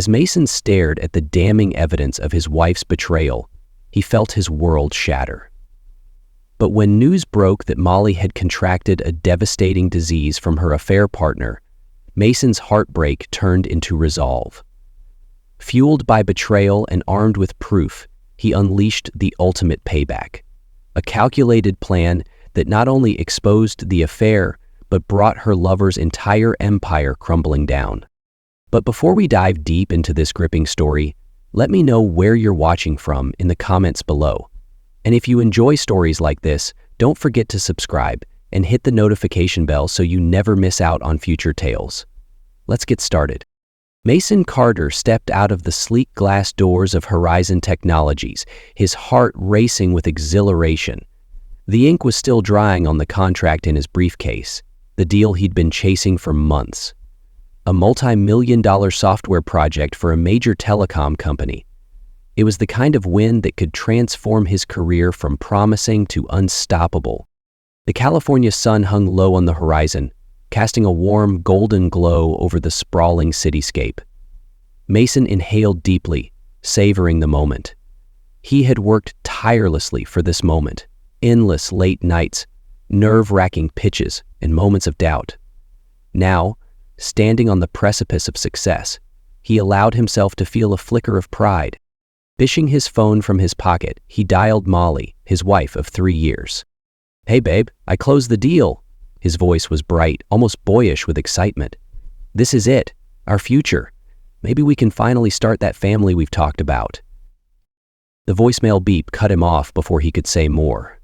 As Mason stared at the damning evidence of his wife's betrayal, he felt his world shatter. But when news broke that Molly had contracted a devastating disease from her affair partner, Mason's heartbreak turned into resolve. Fueled by betrayal and armed with proof, he unleashed the ultimate payback, a calculated plan that not only exposed the affair, but brought her lover's entire empire crumbling down. But before we dive deep into this gripping story, let me know where you're watching from in the comments below. And if you enjoy stories like this, don't forget to subscribe and hit the notification bell so you never miss out on future tales. Let's get started. Mason Carter stepped out of the sleek glass doors of Horizon Technologies, his heart racing with exhilaration. The ink was still drying on the contract in his briefcase, the deal he'd been chasing for months. A multi-million-dollar software project for a major telecom company. It was the kind of win that could transform his career from promising to unstoppable. The California sun hung low on the horizon, casting a warm, golden glow over the sprawling cityscape. Mason inhaled deeply, savoring the moment. He had worked tirelessly for this moment, endless late nights, nerve-wracking pitches, and moments of doubt. Now, standing on the precipice of success, he allowed himself to feel a flicker of pride. Fishing his phone from his pocket, he dialed Molly, his wife of 3 years. "Hey babe, I closed the deal." His voice was bright, almost boyish with excitement. "This is it, our future. Maybe we can finally start that family we've talked about." The voicemail beep cut him off before he could say more.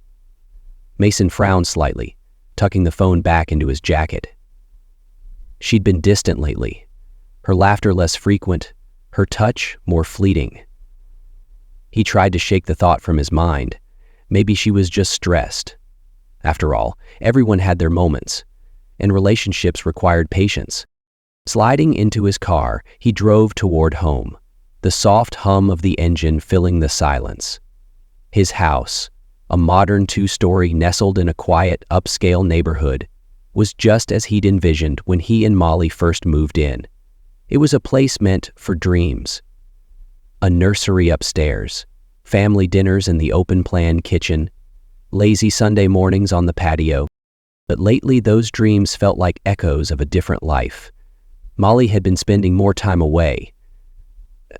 Mason frowned slightly, tucking the phone back into his jacket. She'd been distant lately, her laughter less frequent, her touch more fleeting. He tried to shake the thought from his mind. Maybe she was just stressed. After all, everyone had their moments, and relationships required patience. Sliding into his car, he drove toward home, the soft hum of the engine filling the silence. His house, a modern 2-story nestled in a quiet, upscale neighborhood, was just as he'd envisioned when he and Molly first moved in. It was a place meant for dreams. A nursery upstairs, family dinners in the open-plan kitchen, lazy Sunday mornings on the patio. But lately those dreams felt like echoes of a different life. Molly had been spending more time away.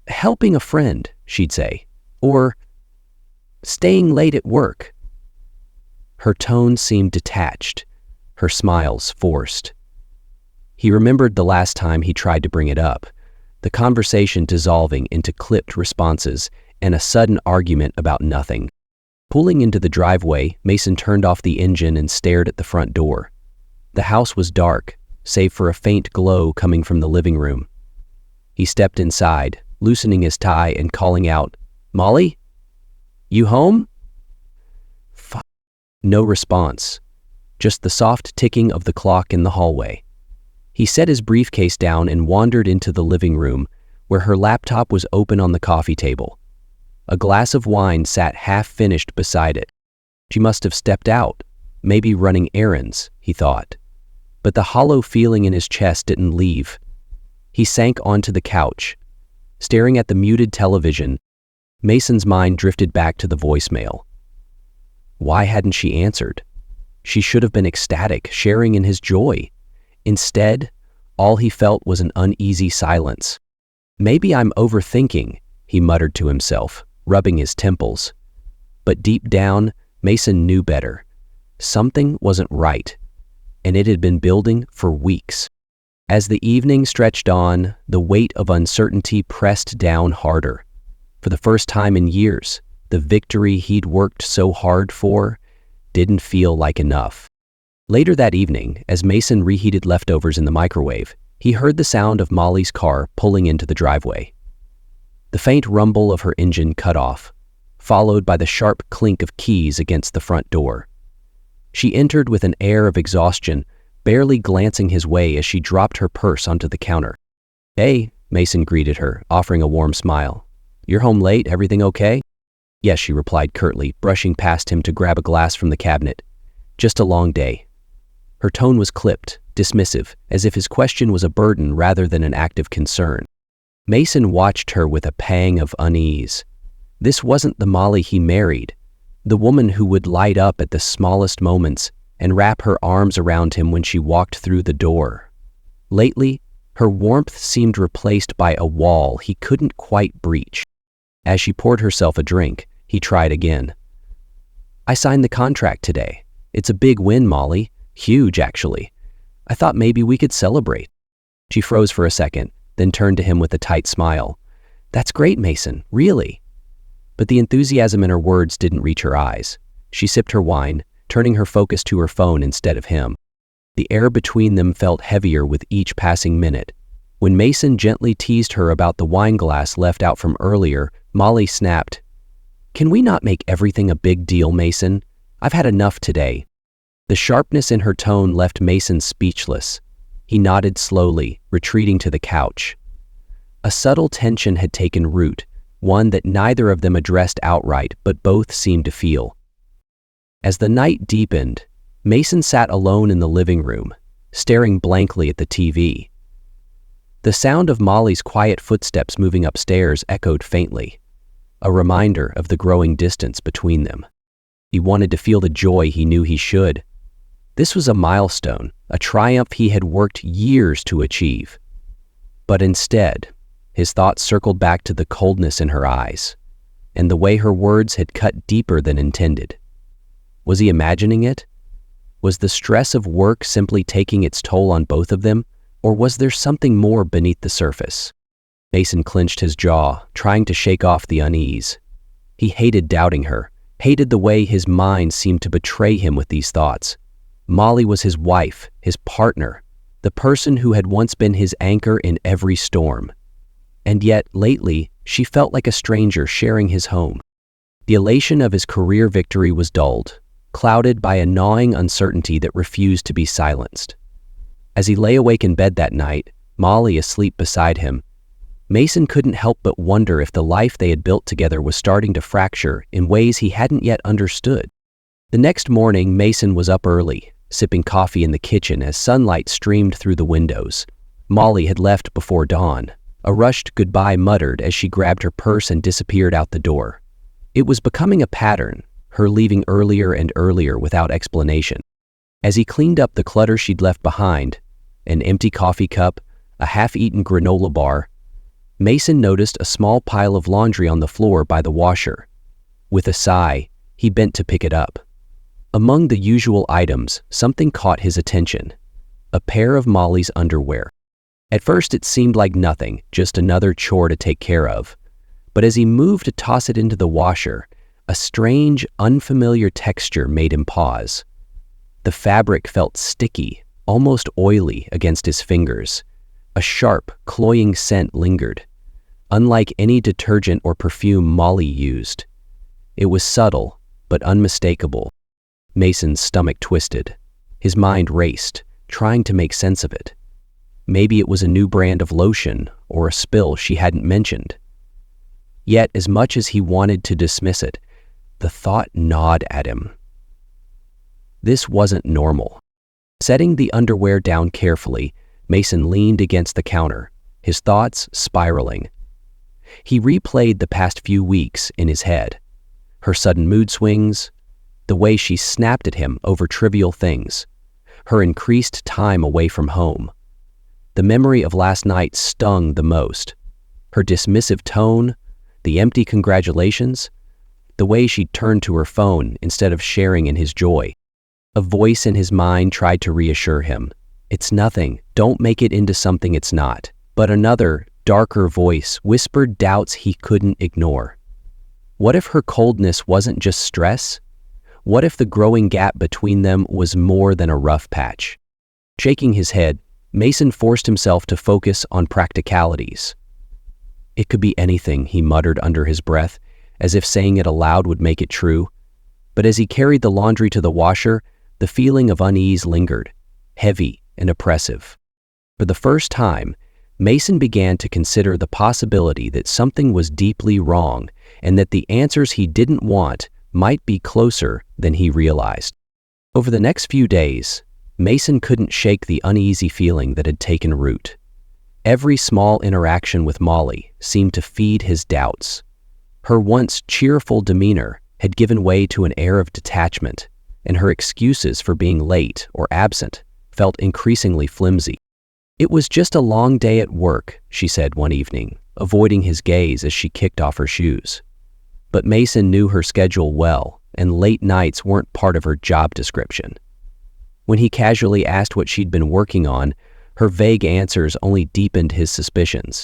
"Helping a friend," she'd say, or "staying late at work." Her tone seemed detached, her smiles forced. He remembered the last time he tried to bring it up, the conversation dissolving into clipped responses and a sudden argument about nothing. Pulling into the driveway, Mason turned off the engine and stared at the front door. The house was dark, save for a faint glow coming from the living room. He stepped inside, loosening his tie and calling out, "Molly? You home?" No response, just the soft ticking of the clock in the hallway. He set his briefcase down and wandered into the living room, where her laptop was open on the coffee table. A glass of wine sat half-finished beside it. She must have stepped out, maybe running errands, he thought. But the hollow feeling in his chest didn't leave. He sank onto the couch. Staring at the muted television, Mason's mind drifted back to the voicemail. Why hadn't she answered? She should have been ecstatic, sharing in his joy. Instead, all he felt was an uneasy silence. "Maybe I'm overthinking," he muttered to himself, rubbing his temples. But deep down, Mason knew better. Something wasn't right, and it had been building for weeks. As the evening stretched on, the weight of uncertainty pressed down harder. For the first time in years, the victory he'd worked so hard for didn't feel like enough. Later that evening, as Mason reheated leftovers in the microwave, he heard the sound of Molly's car pulling into the driveway. The faint rumble of her engine cut off, followed by the sharp clink of keys against the front door. She entered with an air of exhaustion, barely glancing his way as she dropped her purse onto the counter. "Hey," Mason greeted her, offering a warm smile. "You're home late, everything okay?" "Yes," she replied curtly, brushing past him to grab a glass from the cabinet. "Just a long day." Her tone was clipped, dismissive, as if his question was a burden rather than an act of concern. Mason watched her with a pang of unease. This wasn't the Molly he married, the woman who would light up at the smallest moments and wrap her arms around him when she walked through the door. Lately, her warmth seemed replaced by a wall he couldn't quite breach. As she poured herself a drink, he tried again. "I signed the contract today. It's a big win, Molly. Huge, actually. I thought maybe we could celebrate." She froze for a second, then turned to him with a tight smile. "That's great, Mason, really." But the enthusiasm in her words didn't reach her eyes. She sipped her wine, turning her focus to her phone instead of him. The air between them felt heavier with each passing minute. When Mason gently teased her about the wine glass left out from earlier, Molly snapped, "Can we not make everything a big deal, Mason? I've had enough today." The sharpness in her tone left Mason speechless. He nodded slowly, retreating to the couch. A subtle tension had taken root, one that neither of them addressed outright, but both seemed to feel. As the night deepened, Mason sat alone in the living room, staring blankly at the TV. The sound of Molly's quiet footsteps moving upstairs echoed faintly, a reminder of the growing distance between them. He wanted to feel the joy he knew he should. This was a milestone, a triumph he had worked years to achieve. But instead, his thoughts circled back to the coldness in her eyes, and the way her words had cut deeper than intended. Was he imagining it? Was the stress of work simply taking its toll on both of them, or was there something more beneath the surface? Mason clenched his jaw, trying to shake off the unease. He hated doubting her, hated the way his mind seemed to betray him with these thoughts. Molly was his wife, his partner, the person who had once been his anchor in every storm. And yet, lately, she felt like a stranger sharing his home. The elation of his career victory was dulled, clouded by a gnawing uncertainty that refused to be silenced. As he lay awake in bed that night, Molly asleep beside him, Mason couldn't help but wonder if the life they had built together was starting to fracture in ways he hadn't yet understood. The next morning, Mason was up early, sipping coffee in the kitchen as sunlight streamed through the windows. Molly had left before dawn, a rushed goodbye muttered as she grabbed her purse and disappeared out the door. It was becoming a pattern, her leaving earlier and earlier without explanation. As he cleaned up the clutter she'd left behind, an empty coffee cup, a half-eaten granola bar, Mason noticed a small pile of laundry on the floor by the washer. With a sigh, he bent to pick it up. Among the usual items, something caught his attention. A pair of Molly's underwear. At first it seemed like nothing, just another chore to take care of. But as he moved to toss it into the washer, a strange, unfamiliar texture made him pause. The fabric felt sticky, almost oily against his fingers. A sharp, cloying scent lingered, unlike any detergent or perfume Molly used. It was subtle, but unmistakable. Mason's stomach twisted. His mind raced, trying to make sense of it. Maybe it was a new brand of lotion or a spill she hadn't mentioned. Yet, as much as he wanted to dismiss it, the thought gnawed at him. This wasn't normal. Setting the underwear down carefully, Mason leaned against the counter, his thoughts spiraling. He replayed the past few weeks in his head. Her sudden mood swings, the way she snapped at him over trivial things, her increased time away from home. The memory of last night stung the most. Her dismissive tone, the empty congratulations, the way she turned to her phone instead of sharing in his joy. A voice in his mind tried to reassure him. "It's nothing. Don't make it into something it's not." But another, darker voice whispered doubts he couldn't ignore. What if her coldness wasn't just stress? What if the growing gap between them was more than a rough patch? Shaking his head, Mason forced himself to focus on practicalities. "It could be anything," he muttered under his breath, as if saying it aloud would make it true. But as he carried the laundry to the washer, the feeling of unease lingered, heavy and oppressive. For the first time, Mason began to consider the possibility that something was deeply wrong and that the answers he didn't want might be closer than he realized. Over the next few days, Mason couldn't shake the uneasy feeling that had taken root. Every small interaction with Molly seemed to feed his doubts. Her once cheerful demeanor had given way to an air of detachment, and her excuses for being late or absent felt increasingly flimsy. "It was just a long day at work," she said one evening, avoiding his gaze as she kicked off her shoes. But Mason knew her schedule well, and late nights weren't part of her job description. When he casually asked what she'd been working on, her vague answers only deepened his suspicions.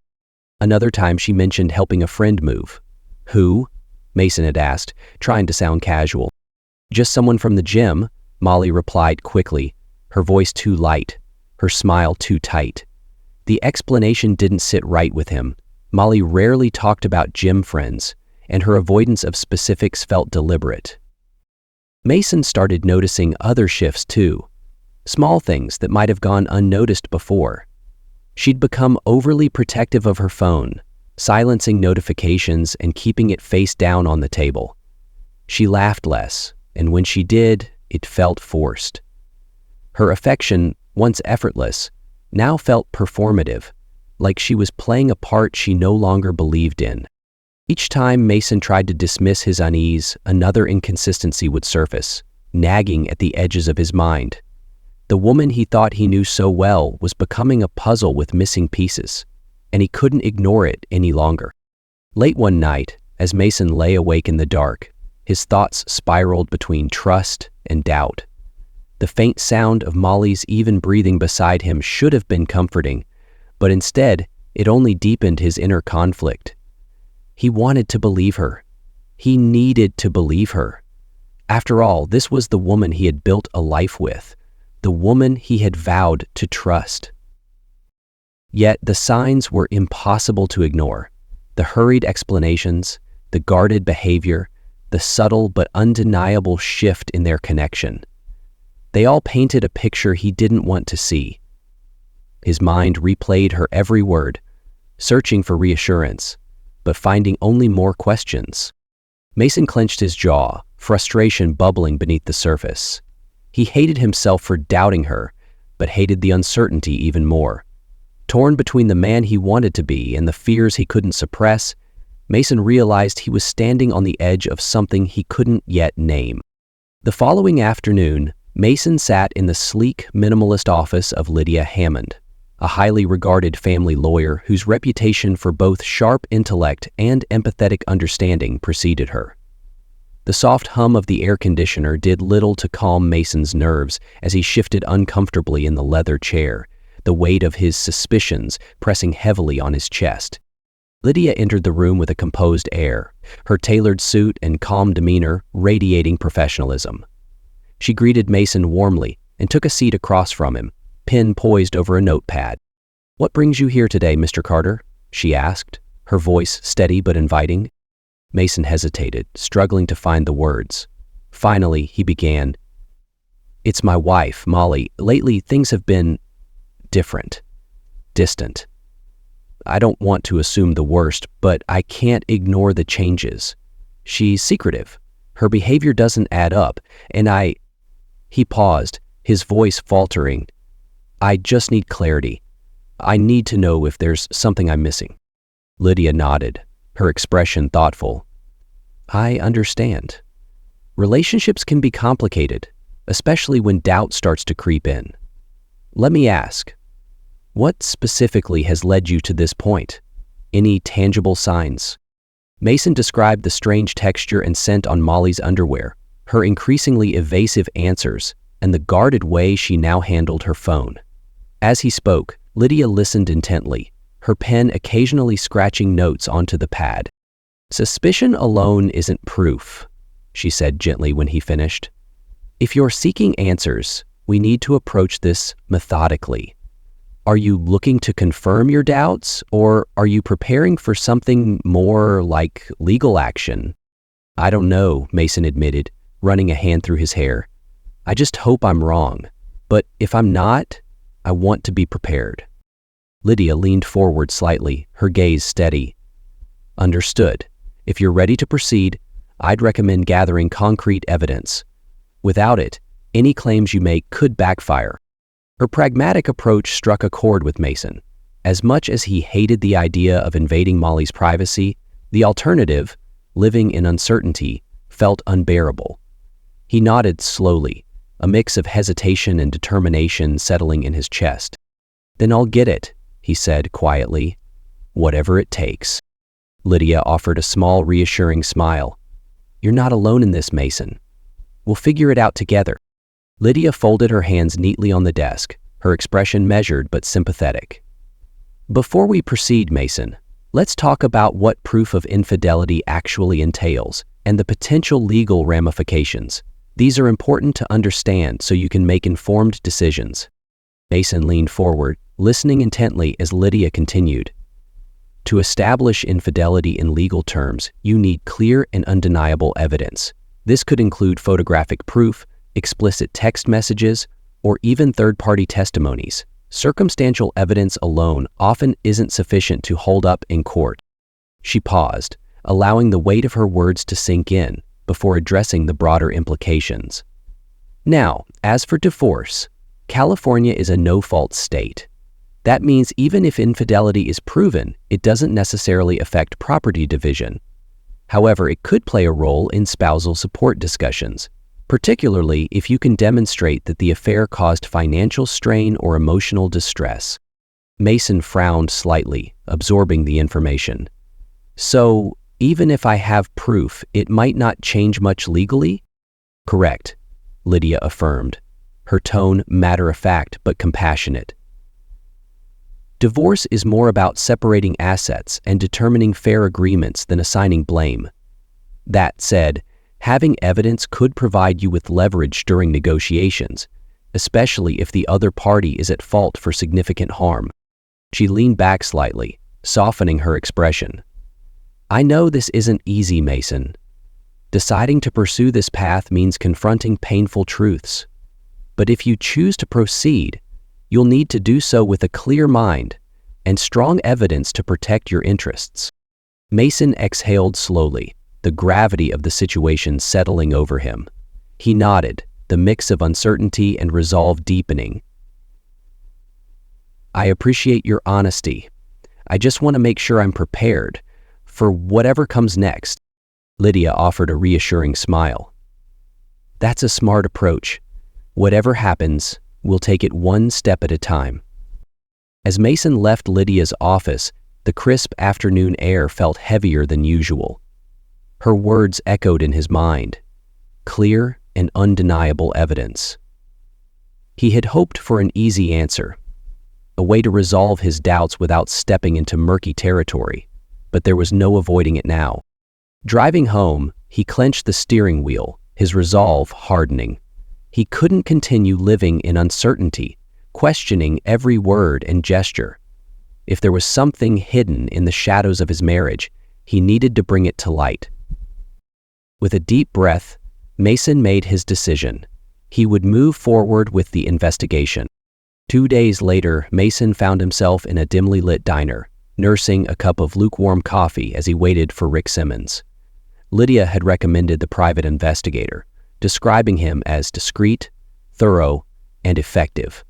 Another time she mentioned helping a friend move. "Who?" Mason had asked, trying to sound casual. "Just someone from the gym," Molly replied quickly, her voice too light, her smile too tight. The explanation didn't sit right with him. Molly rarely talked about gym friends, and her avoidance of specifics felt deliberate. Mason started noticing other shifts too, small things that might have gone unnoticed before. She'd become overly protective of her phone, silencing notifications and keeping it face down on the table. She laughed less, and when she did, it felt forced. Her affection, once effortless, now felt performative, like she was playing a part she no longer believed in. Each time Mason tried to dismiss his unease, another inconsistency would surface, nagging at the edges of his mind. The woman he thought he knew so well was becoming a puzzle with missing pieces, and he couldn't ignore it any longer. Late one night, as Mason lay awake in the dark, his thoughts spiraled between trust and doubt. The faint sound of Molly's even breathing beside him should have been comforting, but instead, it only deepened his inner conflict. He wanted to believe her. He needed to believe her. After all, this was the woman he had built a life with, the woman he had vowed to trust. Yet the signs were impossible to ignore. The hurried explanations, the guarded behavior, the subtle but undeniable shift in their connection. They all painted a picture he didn't want to see. His mind replayed her every word, searching for reassurance, but finding only more questions. Mason clenched his jaw, frustration bubbling beneath the surface. He hated himself for doubting her, but hated the uncertainty even more. Torn between the man he wanted to be and the fears he couldn't suppress, Mason realized he was standing on the edge of something he couldn't yet name. The following afternoon, Mason sat in the sleek, minimalist office of Lydia Hammond, a highly regarded family lawyer whose reputation for both sharp intellect and empathetic understanding preceded her. The soft hum of the air conditioner did little to calm Mason's nerves as he shifted uncomfortably in the leather chair, the weight of his suspicions pressing heavily on his chest. Lydia entered the room with a composed air, her tailored suit and calm demeanor radiating professionalism. She greeted Mason warmly and took a seat across from him, pen poised over a notepad. "What brings you here today, Mr. Carter?" she asked, her voice steady but inviting. Mason hesitated, struggling to find the words. Finally, he began. "It's my wife, Molly. Lately, things have been different, distant. I don't want to assume the worst, but I can't ignore the changes. She's secretive. Her behavior doesn't add up, and He paused, his voice faltering. "I just need clarity. I need to know if there's something I'm missing." Lydia nodded, her expression thoughtful. "I understand. Relationships can be complicated, especially when doubt starts to creep in. Let me ask, what specifically has led you to this point? Any tangible signs?" Mason described the strange texture and scent on Molly's underwear, her increasingly evasive answers, and the guarded way she now handled her phone. As he spoke, Lydia listened intently, her pen occasionally scratching notes onto the pad. "Suspicion alone isn't proof," she said gently when he finished. "If you're seeking answers, we need to approach this methodically. Are you looking to confirm your doubts, or are you preparing for something more like legal action?" "I don't know," Mason admitted, running a hand through his hair. "I just hope I'm wrong. But if I'm not, I want to be prepared." Lydia leaned forward slightly, her gaze steady. "Understood. If you're ready to proceed, I'd recommend gathering concrete evidence. Without it, any claims you make could backfire." Her pragmatic approach struck a chord with Mason. As much as he hated the idea of invading Molly's privacy, the alternative, living in uncertainty, felt unbearable. He nodded slowly, a mix of hesitation and determination settling in his chest. "Then I'll get it," he said quietly. "Whatever it takes." Lydia offered a small, reassuring smile. "You're not alone in this, Mason. We'll figure it out together." Lydia folded her hands neatly on the desk, her expression measured but sympathetic. "Before we proceed, Mason, let's talk about what proof of infidelity actually entails and the potential legal ramifications. These are important to understand so you can make informed decisions." Mason leaned forward, listening intently as Lydia continued. "To establish infidelity in legal terms, you need clear and undeniable evidence. This could include photographic proof, explicit text messages, or even third-party testimonies. Circumstantial evidence alone often isn't sufficient to hold up in court." She paused, allowing the weight of her words to sink in before addressing the broader implications. "Now, as for divorce, California is a no-fault state. That means even if infidelity is proven, it doesn't necessarily affect property division. However, it could play a role in spousal support discussions, particularly if you can demonstrate that the affair caused financial strain or emotional distress." Mason frowned slightly, absorbing the information. "So, even if I have proof, it might not change much legally?" "Correct," Lydia affirmed, her tone matter-of-fact but compassionate. "Divorce is more about separating assets and determining fair agreements than assigning blame. That said, having evidence could provide you with leverage during negotiations, especially if the other party is at fault for significant harm." She leaned back slightly, softening her expression. "I know this isn't easy, Mason. Deciding to pursue this path means confronting painful truths. But if you choose to proceed, you'll need to do so with a clear mind and strong evidence to protect your interests." Mason exhaled slowly, the gravity of the situation settling over him. He nodded, the mix of uncertainty and resolve deepening. "I appreciate your honesty. I just want to make sure I'm prepared for whatever comes next." Lydia offered a reassuring smile. "That's a smart approach. Whatever happens, we'll take it one step at a time." As Mason left Lydia's office, the crisp afternoon air felt heavier than usual. Her words echoed in his mind, clear and undeniable evidence. He had hoped for an easy answer, a way to resolve his doubts without stepping into murky territory, but there was no avoiding it now. Driving home, he clenched the steering wheel, his resolve hardening. He couldn't continue living in uncertainty, questioning every word and gesture. If there was something hidden in the shadows of his marriage, he needed to bring it to light. With a deep breath, Mason made his decision. He would move forward with the investigation. 2 days later, Mason found himself in a dimly lit diner, nursing a cup of lukewarm coffee as he waited for Rick Simmons. Lydia had recommended the private investigator, describing him as discreet, thorough, and effective.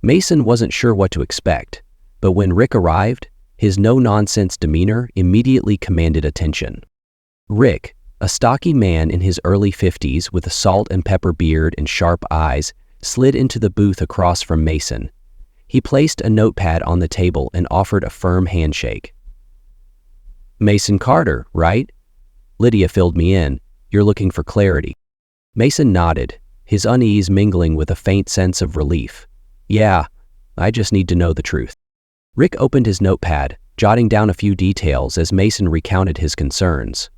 Mason wasn't sure what to expect, but when Rick arrived, his no-nonsense demeanor immediately commanded attention. Rick, a stocky man in his early 50s with a salt and pepper beard and sharp eyes, slid into the booth across from Mason. He placed a notepad on the table and offered a firm handshake. "Mason Carter, right?" Lydia filled me in. "You're looking for clarity." Mason nodded, his unease mingling with a faint sense of relief. "Yeah, I just need to know the truth." Rick opened his notepad, jotting down a few details as Mason recounted his concerns.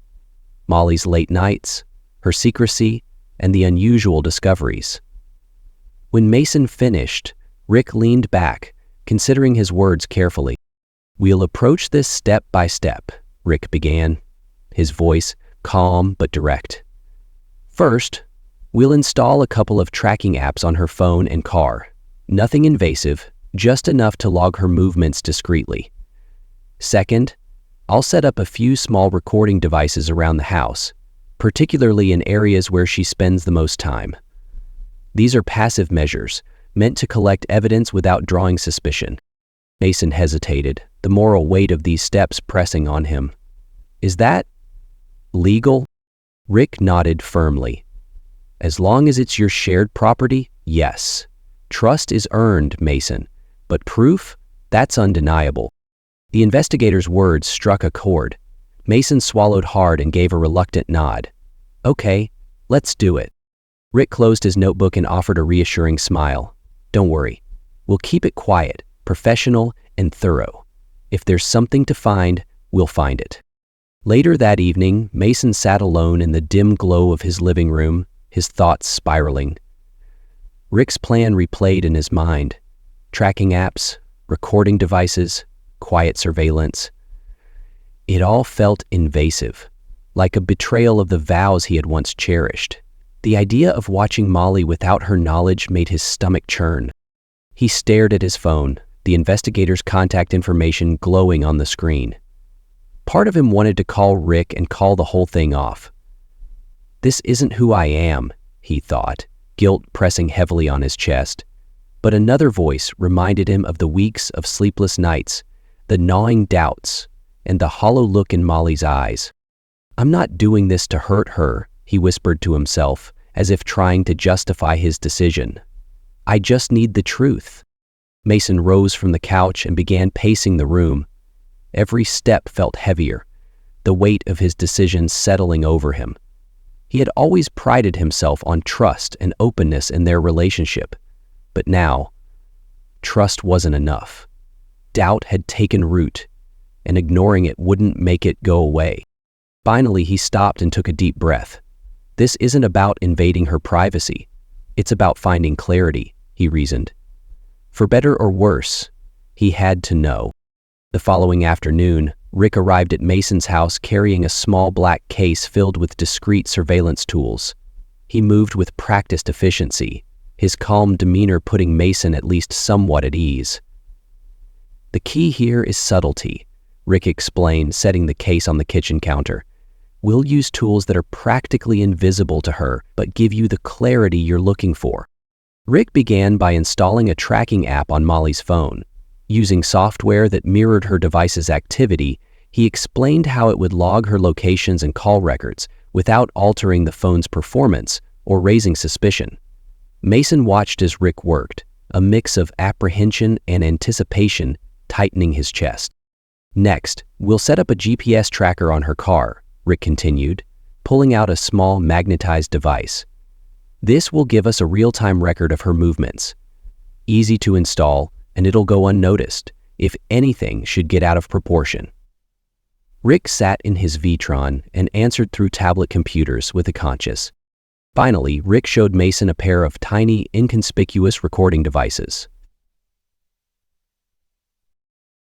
Molly's late nights, her secrecy, and the unusual discoveries. When Mason finished, Rick leaned back, considering his words carefully. "We'll approach this step by step," Rick began, his voice calm but direct. "First, we'll install a couple of tracking apps on her phone and car. Nothing invasive, just enough to log her movements discreetly. Second, I'll set up a few small recording devices around the house, particularly in areas where she spends the most time. These are passive measures, meant to collect evidence without drawing suspicion. Mason hesitated, the moral weight of these steps pressing on him. Is that legal? Rick nodded firmly. As long as it's your shared property, yes. Trust is earned, Mason, but proof? That's undeniable. The investigator's words struck a chord. Mason swallowed hard and gave a reluctant nod. Okay, let's do it. Rick closed his notebook and offered a reassuring smile. Don't worry. We'll keep it quiet, professional, and thorough. If there's something to find, we'll find it. Later that evening, Mason sat alone in the dim glow of his living room, his thoughts spiraling. Rick's plan replayed in his mind. Tracking apps, recording devices, quiet surveillance. It all felt invasive, like a betrayal of the vows he had once cherished. The idea of watching Molly without her knowledge made his stomach churn. He stared at his phone, the investigator's contact information glowing on the screen. Part of him wanted to call Rick and call the whole thing off. This isn't who I am, he thought, guilt pressing heavily on his chest. But another voice reminded him of the weeks of sleepless nights, the gnawing doubts, and the hollow look in Molly's eyes. I'm not doing this to hurt her, he whispered to himself, as if trying to justify his decision. I just need the truth. Mason rose from the couch and began pacing the room. Every step felt heavier, the weight of his decision settling over him. He had always prided himself on trust and openness in their relationship, but now, trust wasn't enough. Doubt had taken root, and ignoring it wouldn't make it go away. Finally, he stopped and took a deep breath. This isn't about invading her privacy. It's about finding clarity, he reasoned. For better or worse, he had to know. The following afternoon, Rick arrived at Mason's house carrying a small black case filled with discreet surveillance tools. He moved with practiced efficiency, his calm demeanor putting Mason at least somewhat at ease. The key here is subtlety, Rick explained, setting the case on the kitchen counter. We'll use tools that are practically invisible to her, but give you the clarity you're looking for. Rick began by installing a tracking app on Molly's phone. Using software that mirrored her device's activity, he explained how it would log her locations and call records without altering the phone's performance or raising suspicion. Mason watched as Rick worked, a mix of apprehension and anticipation tightening his chest. Next, we'll set up a GPS tracker on her car, Rick continued, pulling out a small magnetized device. This will give us a real-time record of her movements. Easy to install, and it'll go unnoticed if anything should get out of proportion. Rick sat in his Vitron and answered through tablet computers with a conscience. Finally, Rick showed Mason a pair of tiny, inconspicuous recording devices.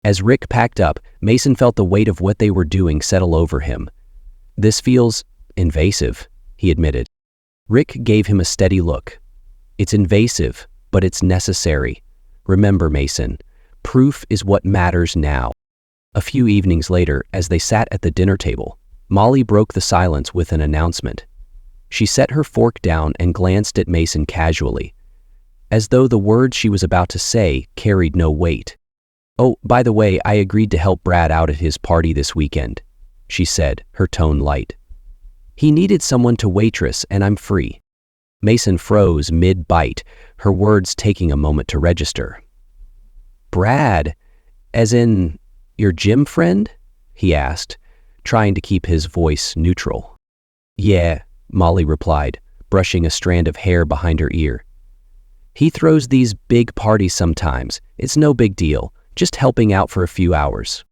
As Rick packed up, Mason felt the weight of what they were doing settle over him. This feels invasive, he admitted. Rick gave him a steady look. It's invasive, but it's necessary. Remember, Mason, proof is what matters now. A few evenings later, as they sat at the dinner table, Molly broke the silence with an announcement. She set her fork down and glanced at Mason casually, as though the words she was about to say carried no weight. Oh, by the way, I agreed to help Brad out at his party this weekend, she said, her tone light. He needed someone to waitress, and I'm free. Mason froze mid-bite, her words taking a moment to register. Brad, as in your gym friend? He asked, trying to keep his voice neutral. Yeah, Molly replied, brushing a strand of hair behind her ear. He throws these big parties sometimes. It's no big deal, just helping out for a few hours.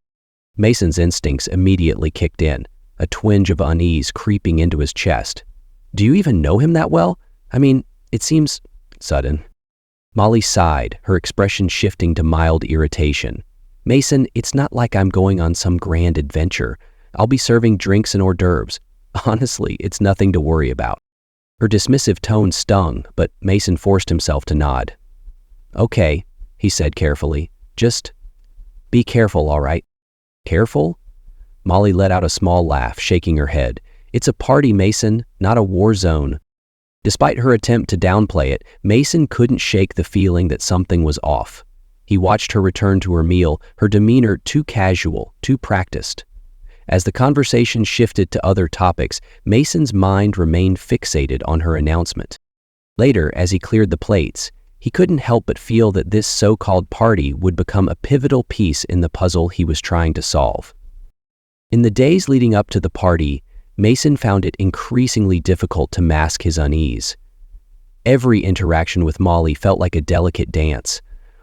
Mason's instincts immediately kicked in, a twinge of unease creeping into his chest. Do you even know him that well? I mean, it seems sudden. Molly sighed, her expression shifting to mild irritation. Mason, it's not like I'm going on some grand adventure. I'll be serving drinks and hors d'oeuvres. Honestly, it's nothing to worry about. Her dismissive tone stung, but Mason forced himself to nod. Okay, he said carefully. Just be careful, all right? Careful? Molly let out a small laugh, shaking her head. It's a party, Mason, not a war zone. Despite her attempt to downplay it, Mason couldn't shake the feeling that something was off. He watched her return to her meal, her demeanor too casual, too practiced. As the conversation shifted to other topics, Mason's mind remained fixated on her announcement. Later, as he cleared the plates, he couldn't help but feel that this so-called party would become a pivotal piece in the puzzle he was trying to solve. In the days leading up to the party, Mason found it increasingly difficult to mask his unease. Every interaction with Molly felt like a delicate dance,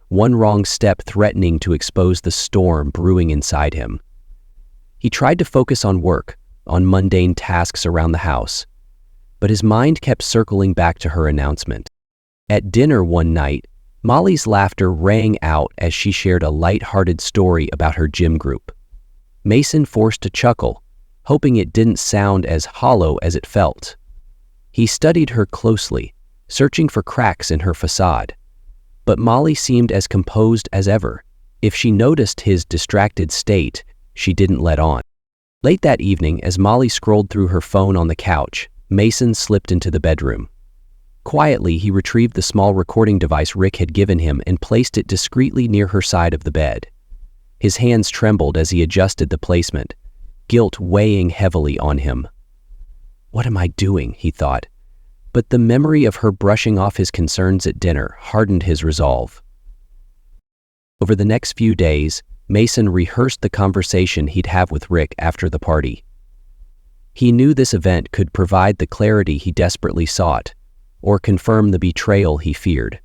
one wrong step threatening to expose the storm brewing inside him. He tried to focus on work, on mundane tasks around the house, but his mind kept circling back to her announcement. At dinner one night, Molly's laughter rang out as she shared a light-hearted story about her gym group. Mason forced a chuckle, hoping it didn't sound as hollow as it felt. He studied her closely, searching for cracks in her facade. But Molly seemed as composed as ever. If she noticed his distracted state, she didn't let on. Late that evening, as Molly scrolled through her phone on the couch, Mason slipped into the bedroom. Quietly, he retrieved the small recording device Rick had given him and placed it discreetly near her side of the bed. His hands trembled as he adjusted the placement, guilt weighing heavily on him. "What am I doing?" he thought. But the memory of her brushing off his concerns at dinner hardened his resolve. Over the next few days, Mason rehearsed the conversation he'd have with Rick after the party. He knew this event could provide the clarity he desperately sought, or confirm the betrayal he feared.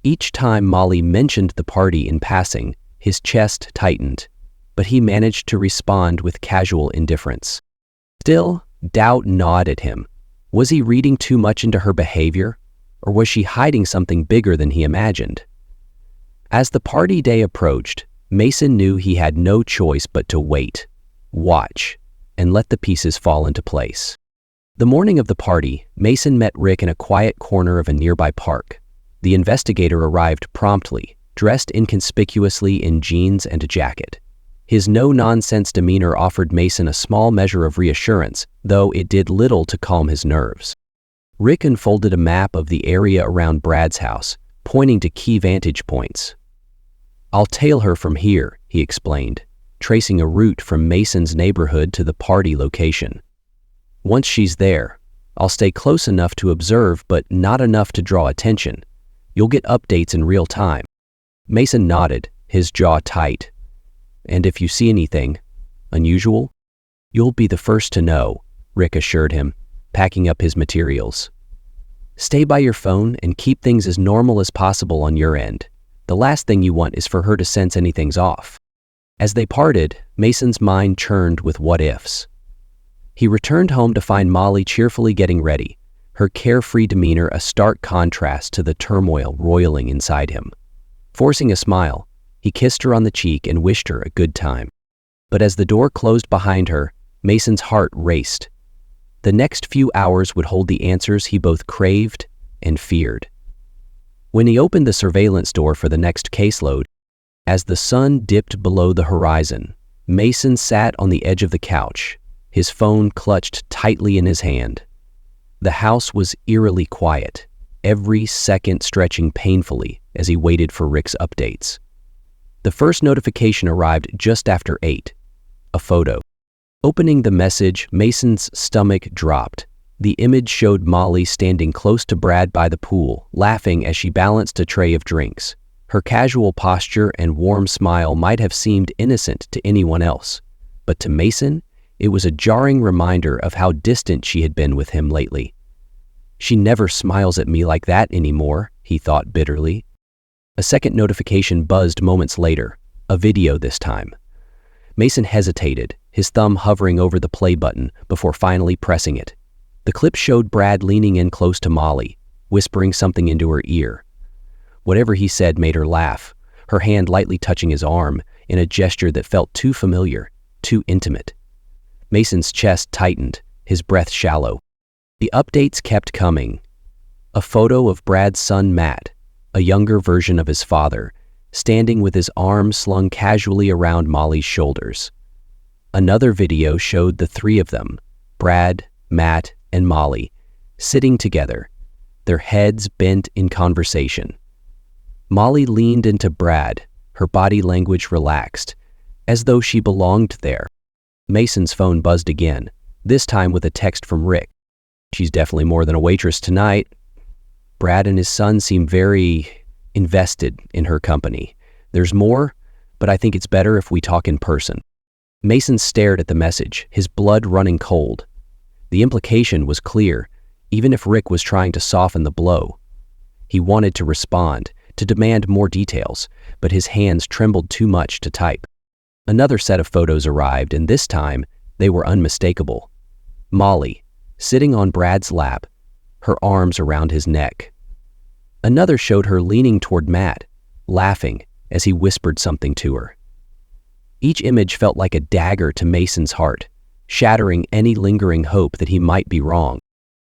Each time Molly mentioned the party in passing, his chest tightened, but he managed to respond with casual indifference. Still, doubt gnawed at him. Was he reading too much into her behavior, or was she hiding something bigger than he imagined? As the party day approached, Mason knew he had no choice but to wait, watch, and let the pieces fall into place. The morning of the party, Mason met Rick in a quiet corner of a nearby park. The investigator arrived promptly, dressed inconspicuously in jeans and a jacket. His no-nonsense demeanor offered Mason a small measure of reassurance, though it did little to calm his nerves. Rick unfolded a map of the area around Brad's house, pointing to key vantage points. "I'll tail her from here," he explained, tracing a route from Mason's neighborhood to the party location. "Once she's there, I'll stay close enough to observe but not enough to draw attention. You'll get updates in real time." Mason nodded, his jaw tight. "And if you see anything unusual, you'll be the first to know," Rick assured him, packing up his materials. "Stay by your phone and keep things as normal as possible on your end. The last thing you want is for her to sense anything's off." As they parted, Mason's mind churned with what-ifs. He returned home to find Molly cheerfully getting ready, her carefree demeanor a stark contrast to the turmoil roiling inside him. Forcing a smile, he kissed her on the cheek and wished her a good time. But as the door closed behind her, Mason's heart raced. The next few hours would hold the answers he both craved and feared. When he opened the surveillance door for the next caseload, as the sun dipped below the horizon, Mason sat on the edge of the couch, his phone clutched tightly in his hand. The house was eerily quiet, every second stretching painfully as he waited for Rick's updates. The first notification arrived just after 8, a photo. Opening the message, Mason's stomach dropped. The image showed Molly standing close to Brad by the pool, laughing as she balanced a tray of drinks. Her casual posture and warm smile might have seemed innocent to anyone else, but to Mason, it was a jarring reminder of how distant she had been with him lately. "She never smiles at me like that anymore," he thought bitterly. A second notification buzzed moments later, a video this time. Mason hesitated, his thumb hovering over the play button before finally pressing it. The clip showed Brad leaning in close to Molly, whispering something into her ear. Whatever he said made her laugh, her hand lightly touching his arm in a gesture that felt too familiar, too intimate. Mason's chest tightened, his breath shallow. The updates kept coming. A photo of Brad's son Matt, a younger version of his father, standing with his arms slung casually around Molly's shoulders. Another video showed the three of them, Brad, Matt, and Molly, sitting together, their heads bent in conversation. Molly leaned into Brad, her body language relaxed, as though she belonged there. Mason's phone buzzed again, this time with a text from Rick. "She's definitely more than a waitress tonight." Brad and his son seem very invested in her company. "There's more, but I think it's better if we talk in person." Mason stared at the message, his blood running cold. The implication was clear, even if Rick was trying to soften the blow. He wanted to respond, to demand more details, but his hands trembled too much to type. Another set of photos arrived, and this time, they were unmistakable. Molly, sitting on Brad's lap, her arms around his neck. Another showed her leaning toward Matt, laughing as he whispered something to her. Each image felt like a dagger to Mason's heart, shattering any lingering hope that he might be wrong.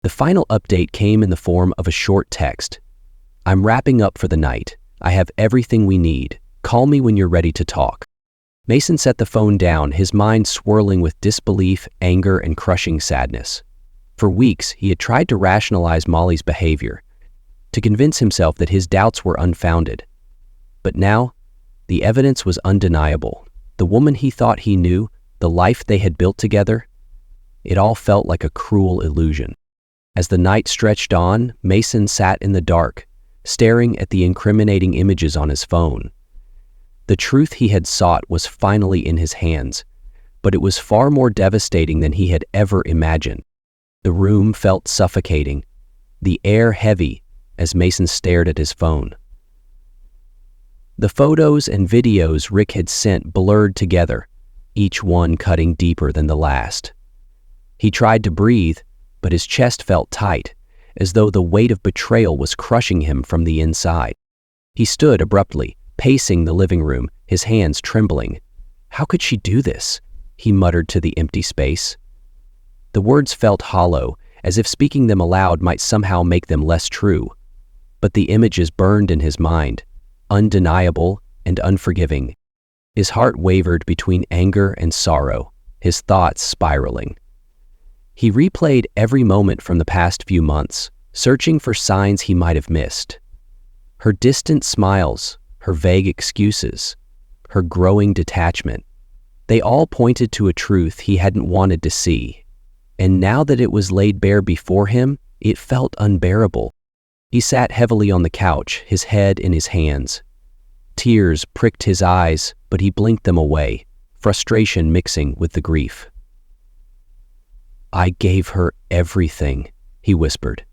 The final update came in the form of a short text. "I'm wrapping up for the night. I have everything we need. Call me when you're ready to talk." Mason set the phone down, his mind swirling with disbelief, anger, and crushing sadness. For weeks, he had tried to rationalize Molly's behavior, to convince himself that his doubts were unfounded. But now, the evidence was undeniable. The woman he thought he knew, the life they had built together, it all felt like a cruel illusion. As the night stretched on, Mason sat in the dark, staring at the incriminating images on his phone. The truth he had sought was finally in his hands, but it was far more devastating than he had ever imagined. The room felt suffocating, the air heavy as Mason stared at his phone. The photos and videos Rick had sent blurred together, each one cutting deeper than the last. He tried to breathe, but his chest felt tight, as though the weight of betrayal was crushing him from the inside. He stood abruptly, pacing the living room, his hands trembling. "How could she do this?" he muttered to the empty space. The words felt hollow, as if speaking them aloud might somehow make them less true. But the images burned in his mind, undeniable and unforgiving. His heart wavered between anger and sorrow, his thoughts spiraling. He replayed every moment from the past few months, searching for signs he might have missed. Her distant smiles, her vague excuses, her growing detachment, they all pointed to a truth he hadn't wanted to see. And now that it was laid bare before him, it felt unbearable. He sat heavily on the couch, his head in his hands. Tears pricked his eyes, but he blinked them away, frustration mixing with the grief. "I gave her everything," he whispered.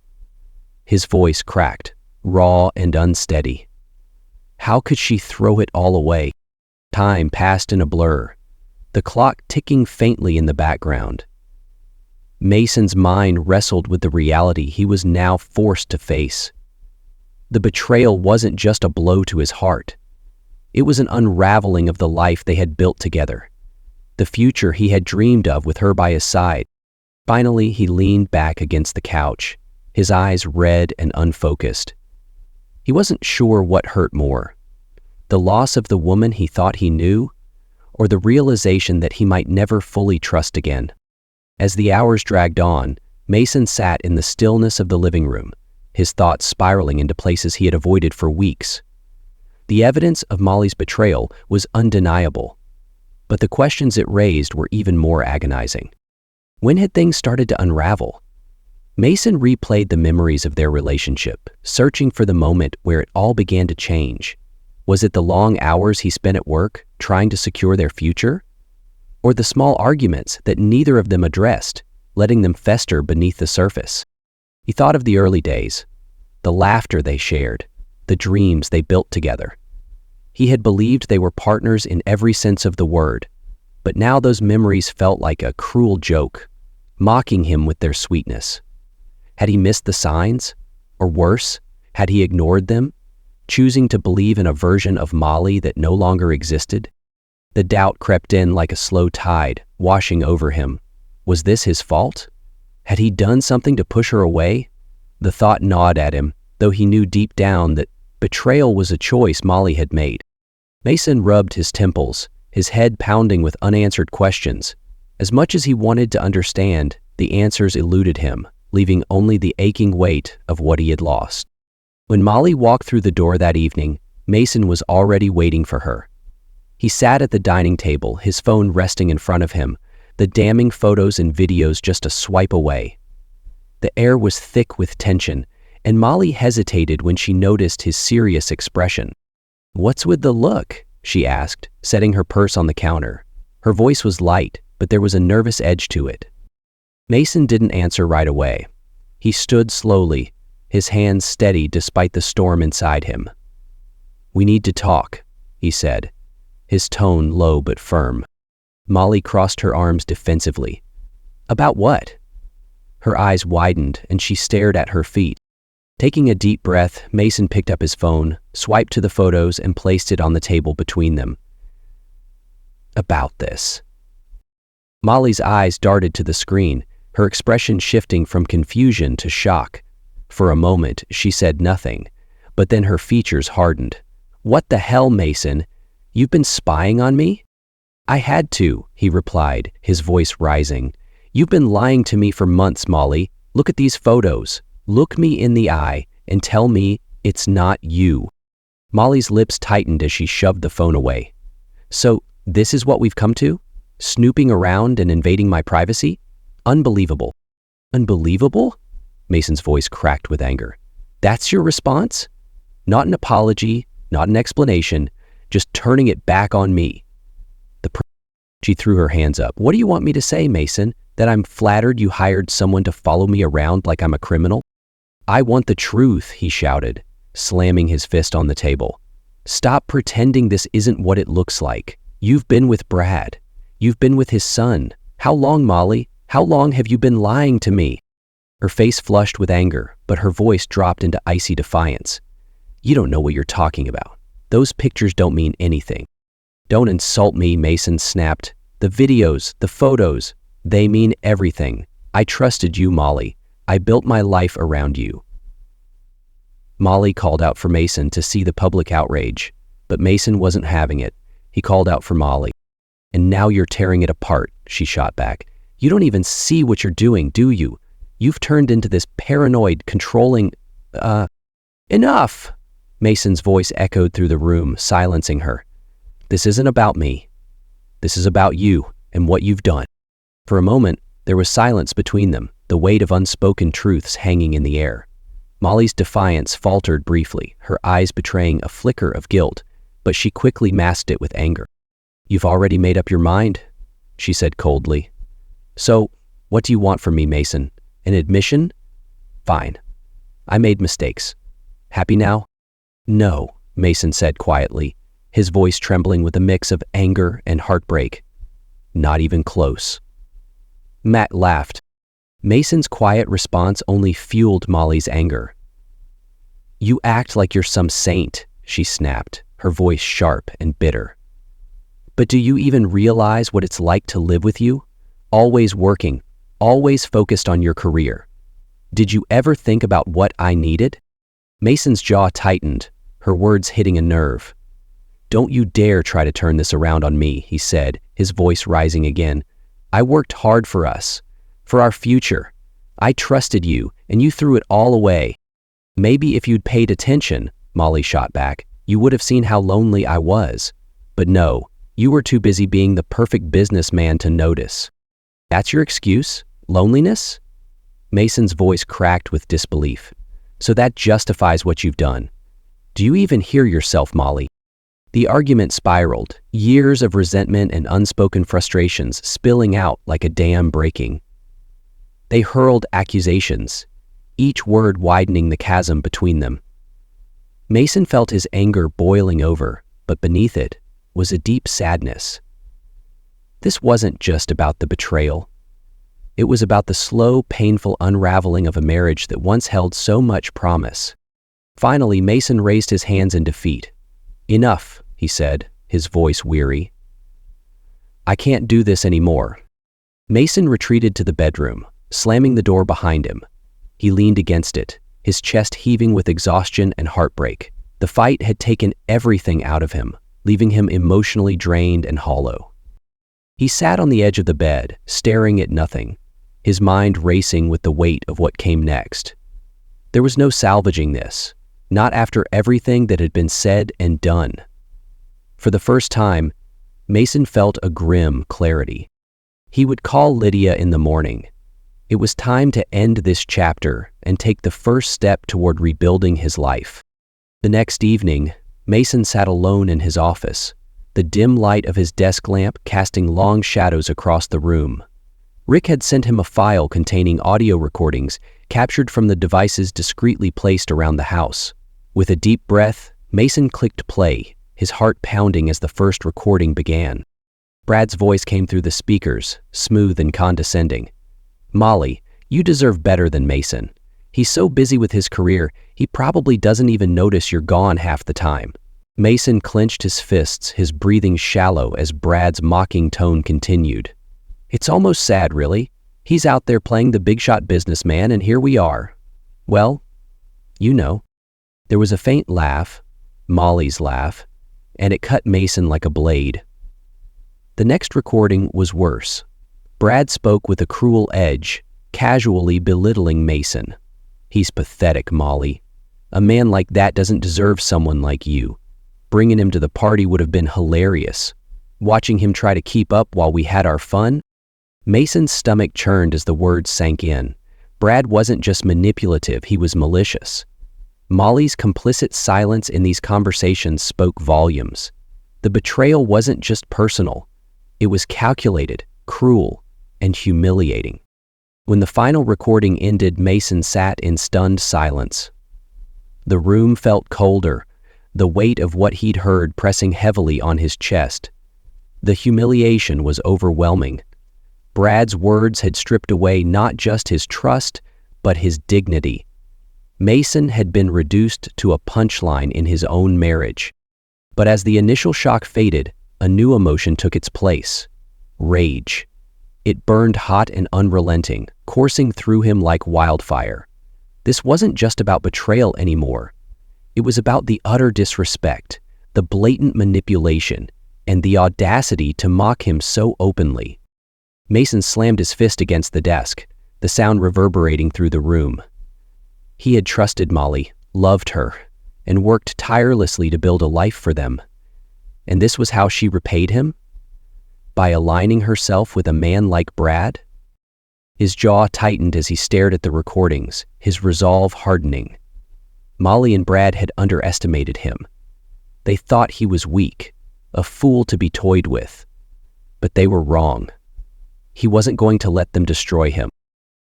His voice cracked, raw and unsteady. How could she throw it all away? Time passed in a blur, the clock ticking faintly in the background. Mason's mind wrestled with the reality he was now forced to face. The betrayal wasn't just a blow to his heart. It was an unraveling of the life they had built together, the future he had dreamed of with her by his side. Finally, he leaned back against the couch, his eyes red and unfocused. He wasn't sure what hurt more, the loss of the woman he thought he knew, or the realization that he might never fully trust again. As the hours dragged on, Mason sat in the stillness of the living room, his thoughts spiraling into places he had avoided for weeks. The evidence of Molly's betrayal was undeniable, but the questions it raised were even more agonizing. When had things started to unravel? Mason replayed the memories of their relationship, searching for the moment where it all began to change. Was it the long hours he spent at work, trying to secure their future? Or the small arguments that neither of them addressed, letting them fester beneath the surface? He thought of the early days, the laughter they shared, the dreams they built together. He had believed they were partners in every sense of the word, but now those memories felt like a cruel joke, mocking him with their sweetness. Had he missed the signs? Or worse, had he ignored them, choosing to believe in a version of Molly that no longer existed? The doubt crept in like a slow tide, washing over him. Was this his fault? Had he done something to push her away? The thought gnawed at him, though he knew deep down that betrayal was a choice Molly had made. Mason rubbed his temples, his head pounding with unanswered questions. As much as he wanted to understand, the answers eluded him, leaving only the aching weight of what he had lost. When Molly walked through the door that evening, Mason was already waiting for her. He sat at the dining table, his phone resting in front of him, the damning photos and videos just a swipe away. The air was thick with tension, and Molly hesitated when she noticed his serious expression. "What's with the look?" she asked, setting her purse on the counter. Her voice was light, but there was a nervous edge to it. Mason didn't answer right away. He stood slowly, his hands steady despite the storm inside him. "We need to talk," he said, his tone low but firm. Molly crossed her arms defensively. "About what?" Her eyes widened and she stared at her feet. Taking a deep breath, Mason picked up his phone, swiped to the photos, and placed it on the table between them. "About this." Molly's eyes darted to the screen, her expression shifting from confusion to shock. For a moment, she said nothing, but then her features hardened. "What the hell, Mason? You've been spying on me?" "I had to," he replied, his voice rising. "You've been lying to me for months, Molly. Look at these photos. Look me in the eye and tell me it's not you." Molly's lips tightened as she shoved the phone away. "So, this is what we've come to? Snooping around and invading my privacy? Unbelievable." "Unbelievable?" Mason's voice cracked with anger. "That's your response? Not an apology, not an explanation, just turning it back on me." She threw her hands up. "What do you want me to say, Mason? That I'm flattered you hired someone to follow me around like I'm a criminal?" "I want the truth," he shouted, slamming his fist on the table. "Stop pretending this isn't what it looks like. You've been with Brad. You've been with his son. How long, Molly? How long have you been lying to me?" Her face flushed with anger, but her voice dropped into icy defiance. "You don't know what you're talking about. Those pictures don't mean anything." "Don't insult me," Mason snapped. "The videos, the photos, they mean everything. I trusted you, Molly. I built my life around you." Molly called out for Mason to see the public outrage, but Mason wasn't having it. He called out for Molly. "And now you're tearing it apart," she shot back. "You don't even see what you're doing, do you? You've turned into this paranoid, controlling, Enough!" Mason's voice echoed through the room, silencing her. "This isn't about me. This is about you and what you've done." For a moment, there was silence between them, the weight of unspoken truths hanging in the air. Molly's defiance faltered briefly, her eyes betraying a flicker of guilt, but she quickly masked it with anger. "You've already made up your mind?" she said coldly. "So, what do you want from me, Mason? An admission? Fine. I made mistakes. Happy now?" "No," Mason said quietly, his voice trembling with a mix of anger and heartbreak. "Not even close." Matt laughed. Mason's quiet response only fueled Molly's anger. "You act like you're some saint," she snapped, her voice sharp and bitter. "But do you even realize what it's like to live with you? Always working, always focused on your career. Did you ever think about what I needed?" Mason's jaw tightened, her words hitting a nerve. "Don't you dare try to turn this around on me," he said, his voice rising again. "I worked hard for us, for our future. I trusted you, and you threw it all away." "Maybe if you'd paid attention," Molly shot back, "you would have seen how lonely I was. But no, you were too busy being the perfect businessman to notice." "That's your excuse? Loneliness?" Mason's voice cracked with disbelief. "So that justifies what you've done. Do you even hear yourself, Molly?" The argument spiraled, years of resentment and unspoken frustrations spilling out like a dam breaking. They hurled accusations, each word widening the chasm between them. Mason felt his anger boiling over, but beneath it was a deep sadness. This wasn't just about the betrayal. It was about the slow, painful unraveling of a marriage that once held so much promise. Finally, Mason raised his hands in defeat. "Enough," he said, his voice weary. "I can't do this anymore." Mason retreated to the bedroom, slamming the door behind him. He leaned against it, his chest heaving with exhaustion and heartbreak. The fight had taken everything out of him, leaving him emotionally drained and hollow. He sat on the edge of the bed, staring at nothing, his mind racing with the weight of what came next. There was no salvaging this. Not after everything that had been said and done. For the first time, Mason felt a grim clarity. He would call Lydia in the morning. It was time to end this chapter and take the first step toward rebuilding his life. The next evening, Mason sat alone in his office, the dim light of his desk lamp casting long shadows across the room. Rick had sent him a file containing audio recordings captured from the devices discreetly placed around the house. With a deep breath, Mason clicked play, his heart pounding as the first recording began. Brad's voice came through the speakers, smooth and condescending. "Molly, you deserve better than Mason. He's so busy with his career, he probably doesn't even notice you're gone half the time." Mason clenched his fists, his breathing shallow as Brad's mocking tone continued. "It's almost sad, really. He's out there playing the big-shot businessman, and here we are. Well, you know." There was a faint laugh, Molly's laugh, and it cut Mason like a blade. The next recording was worse. Brad spoke with a cruel edge, casually belittling Mason. "He's pathetic, Molly. A man like that doesn't deserve someone like you. Bringing him to the party would have been hilarious. Watching him try to keep up while we had our fun?" Mason's stomach churned as the words sank in. Brad wasn't just manipulative, he was malicious. Molly's complicit silence in these conversations spoke volumes. The betrayal wasn't just personal. It was calculated, cruel, and humiliating. When the final recording ended, Mason sat in stunned silence. The room felt colder, the weight of what he'd heard pressing heavily on his chest. The humiliation was overwhelming. Brad's words had stripped away not just his trust, but his dignity. Mason had been reduced to a punchline in his own marriage. But as the initial shock faded, a new emotion took its place: rage. It burned hot and unrelenting, coursing through him like wildfire. This wasn't just about betrayal anymore. It was about the utter disrespect, the blatant manipulation, and the audacity to mock him so openly. Mason slammed his fist against the desk, the sound reverberating through the room. He had trusted Molly, loved her, and worked tirelessly to build a life for them. And this was how she repaid him? By aligning herself with a man like Brad? His jaw tightened as he stared at the recordings, his resolve hardening. Molly and Brad had underestimated him. They thought he was weak, a fool to be toyed with. But they were wrong. He wasn't going to let them destroy him.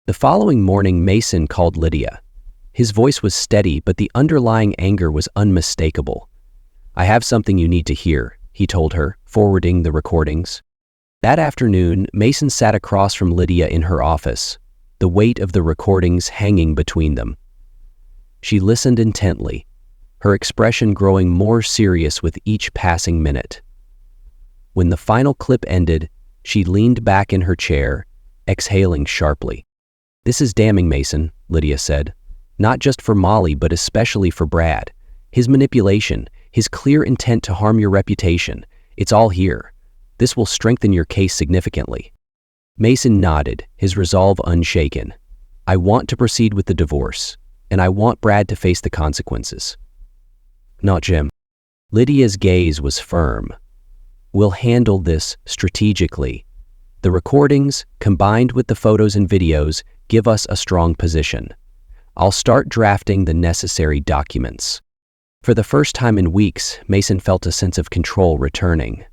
The following morning, Mason called Lydia. His voice was steady, but the underlying anger was unmistakable. "I have something you need to hear," he told her, forwarding the recordings. That afternoon, Mason sat across from Lydia in her office, the weight of the recordings hanging between them. She listened intently, her expression growing more serious with each passing minute. When the final clip ended, she leaned back in her chair, exhaling sharply. "This is damning, Mason," Lydia said. "Not just for Molly, but especially for Brad. His manipulation, his clear intent to harm your reputation, it's all here. This will strengthen your case significantly." Mason nodded, his resolve unshaken. "I want to proceed with the divorce, and I want Brad to face the consequences. Not Jim." Lydia's gaze was firm. "We'll handle this strategically. The recordings, combined with the photos and videos, give us a strong position. I'll start drafting the necessary documents." For the first time in weeks, Mason felt a sense of control returning.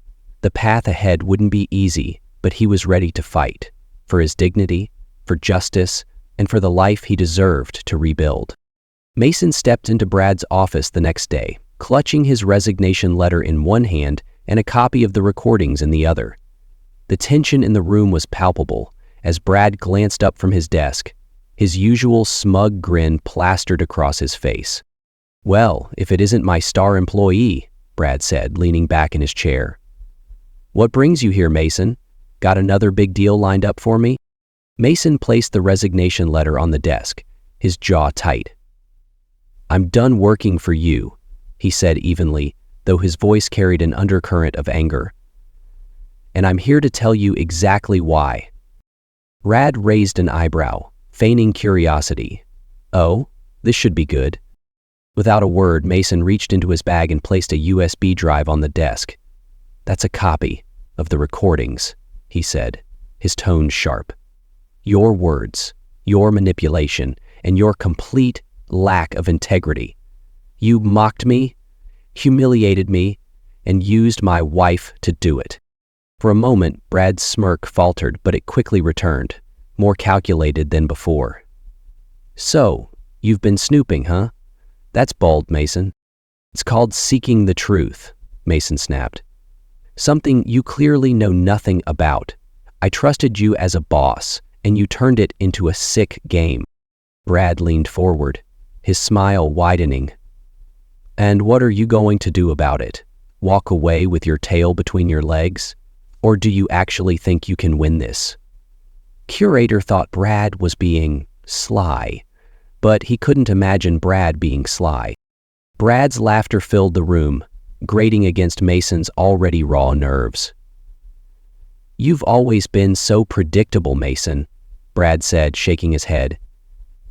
The path ahead wouldn't be easy, but he was ready to fight, for his dignity, for justice, and for the life he deserved to rebuild. Mason stepped into Brad's office the next day, clutching his resignation letter in one hand and a copy of the recordings in the other. The tension in the room was palpable as Brad glanced up from his desk, his usual smug grin plastered across his face. "Well, if it isn't my star employee," Brad said, leaning back in his chair. "What brings you here, Mason? Got another big deal lined up for me?" Mason placed the resignation letter on the desk, his jaw tight. "I'm done working for you," he said evenly, though his voice carried an undercurrent of anger. "And I'm here to tell you exactly why." Brad raised an eyebrow, feigning curiosity. "Oh, this should be good." Without a word, Mason reached into his bag and placed a USB drive on the desk. "That's a copy of the recordings," he said, his tone sharp. "Your words, your manipulation, and your complete lack of integrity. You mocked me, humiliated me, and used my wife to do it." For a moment, Brad's smirk faltered, but it quickly returned, more calculated than before. "So, you've been snooping, huh? That's bold, Mason." "It's called seeking the truth," Mason snapped. "Something you clearly know nothing about. I trusted you as a boss, and you turned it into a sick game." Brad leaned forward, his smile widening. "And what are you going to do about it? Walk away with your tail between your legs? Or do you actually think you can win this?" Curator thought Brad was being sly, but he couldn't imagine Brad being sly. Brad's laughter filled the room, grating against Mason's already raw nerves. "You've always been so predictable, Mason," Brad said, shaking his head.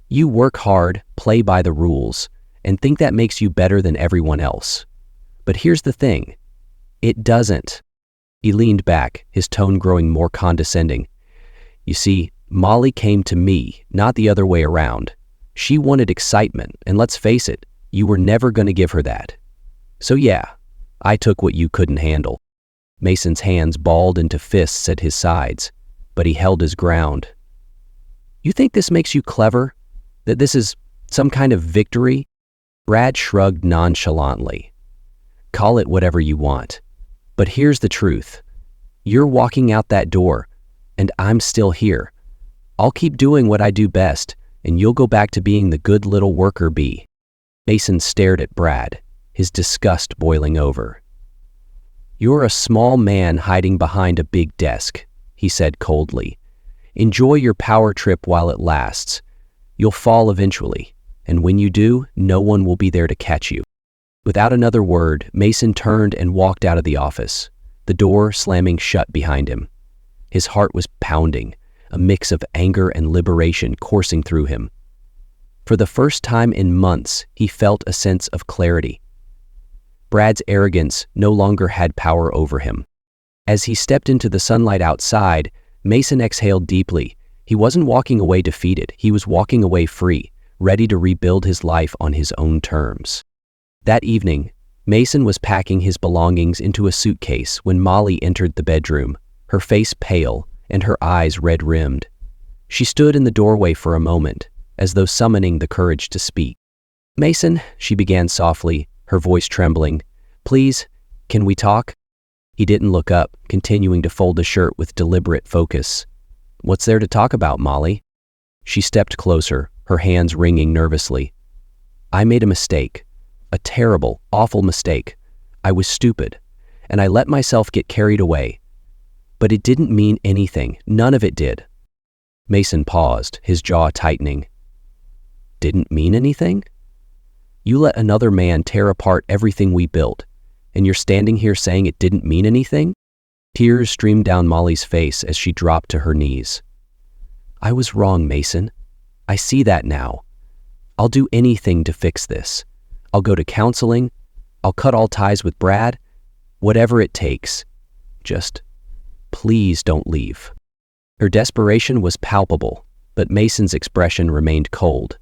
"You work hard, play by the rules, and think that makes you better than everyone else. But here's the thing. It doesn't." He leaned back, his tone growing more condescending. "You see, Molly came to me, not the other way around. She wanted excitement, and let's face it, you were never going to give her that. So yeah, I took what you couldn't handle." Mason's hands balled into fists at his sides, but he held his ground. "You think this makes you clever? That this is some kind of victory?" Brad shrugged nonchalantly. "Call it whatever you want. But here's the truth. You're walking out that door, and I'm still here. I'll keep doing what I do best, and you'll go back to being the good little worker bee." Mason stared at Brad, his disgust boiling over. "You're a small man hiding behind a big desk," he said coldly. "Enjoy your power trip while it lasts. You'll fall eventually, and when you do, no one will be there to catch you." Without another word, Mason turned and walked out of the office, the door slamming shut behind him. His heart was pounding, a mix of anger and liberation coursing through him. For the first time in months, he felt a sense of clarity. Brad's arrogance no longer had power over him. As he stepped into the sunlight outside, Mason exhaled deeply. He wasn't walking away defeated, he was walking away free, ready to rebuild his life on his own terms. That evening, Mason was packing his belongings into a suitcase when Molly entered the bedroom, her face pale and her eyes red-rimmed. She stood in the doorway for a moment, as though summoning the courage to speak. "Mason," she began softly, her voice trembling, "please, can we talk?" He didn't look up, continuing to fold the shirt with deliberate focus. "What's there to talk about, Molly?" She stepped closer, her hands wringing nervously. "I made a mistake. A terrible, awful mistake. I was stupid, and I let myself get carried away. But it didn't mean anything. None of it did." Mason paused, his jaw tightening. "Didn't mean anything? You let another man tear apart everything we built, and you're standing here saying it didn't mean anything?" Tears streamed down Molly's face as she dropped to her knees. "I was wrong, Mason. I see that now. I'll do anything to fix this. I'll go to counseling. I'll cut all ties with Brad. Whatever it takes. Just, please don't leave." Her desperation was palpable, but Mason's expression remained cold.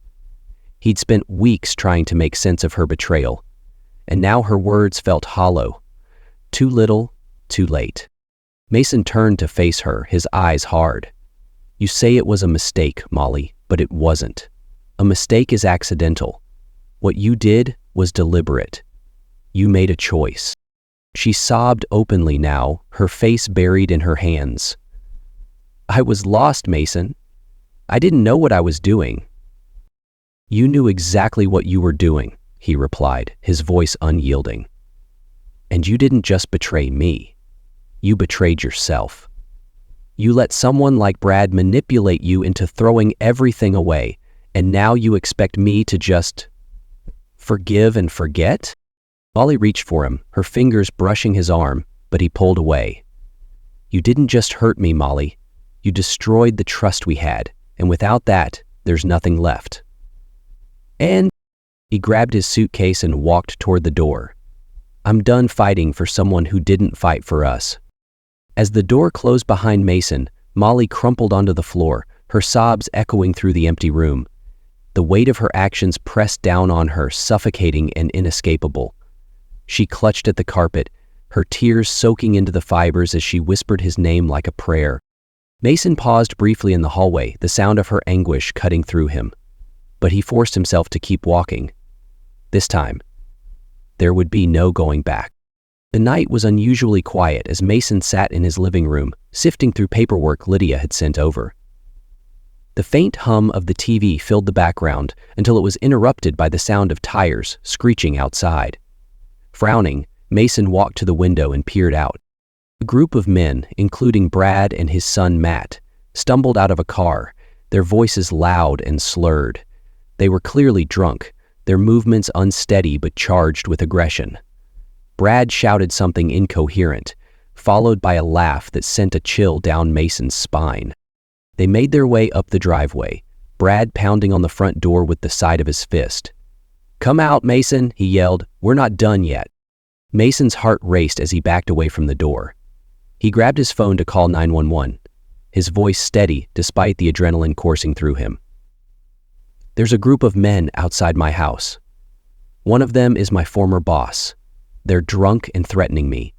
He'd spent weeks trying to make sense of her betrayal, and now her words felt hollow. Too little, too late. Mason turned to face her, his eyes hard. "You say it was a mistake, Molly, but it wasn't. A mistake is accidental. What you did was deliberate. You made a choice." She sobbed openly now, her face buried in her hands. "I was lost, Mason. I didn't know what I was doing." "You knew exactly what you were doing," he replied, his voice unyielding. "And you didn't just betray me. You betrayed yourself. You let someone like Brad manipulate you into throwing everything away, and now you expect me to just forgive and forget?" Molly reached for him, her fingers brushing his arm, but he pulled away. "You didn't just hurt me, Molly. You destroyed the trust we had, and without that, there's nothing left." And He grabbed his suitcase and walked toward the door. "I'm done fighting for someone who didn't fight for us." As the door closed behind Mason, Molly crumpled onto the floor, her sobs echoing through the empty room. The weight of her actions pressed down on her, suffocating and inescapable. She clutched at the carpet, her tears soaking into the fibers as she whispered his name like a prayer. Mason paused briefly in the hallway, the sound of her anguish cutting through him. But he forced himself to keep walking. This time, there would be no going back. The night was unusually quiet as Mason sat in his living room, sifting through paperwork Lydia had sent over. The faint hum of the TV filled the background until it was interrupted by the sound of tires screeching outside. Frowning, Mason walked to the window and peered out. A group of men, including Brad and his son Matt, stumbled out of a car, their voices loud and slurred. They were clearly drunk, their movements unsteady but charged with aggression. Brad shouted something incoherent, followed by a laugh that sent a chill down Mason's spine. They made their way up the driveway, Brad pounding on the front door with the side of his fist. "Come out, Mason," he yelled. "We're not done yet." Mason's heart raced as he backed away from the door. He grabbed his phone to call 911, his voice steady despite the adrenaline coursing through him. "There's a group of men outside my house. One of them is my former boss. They're drunk and threatening me.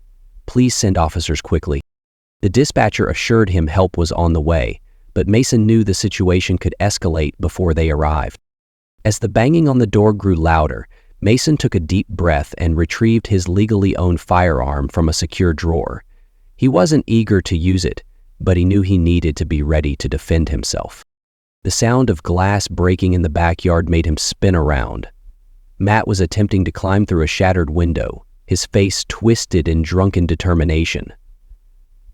Please send officers quickly." The dispatcher assured him help was on the way, but Mason knew the situation could escalate before they arrived. As the banging on the door grew louder, Mason took a deep breath and retrieved his legally owned firearm from a secure drawer. He wasn't eager to use it, but he knew he needed to be ready to defend himself. The sound of glass breaking in the backyard made him spin around. Matt was attempting to climb through a shattered window, his face twisted in drunken determination.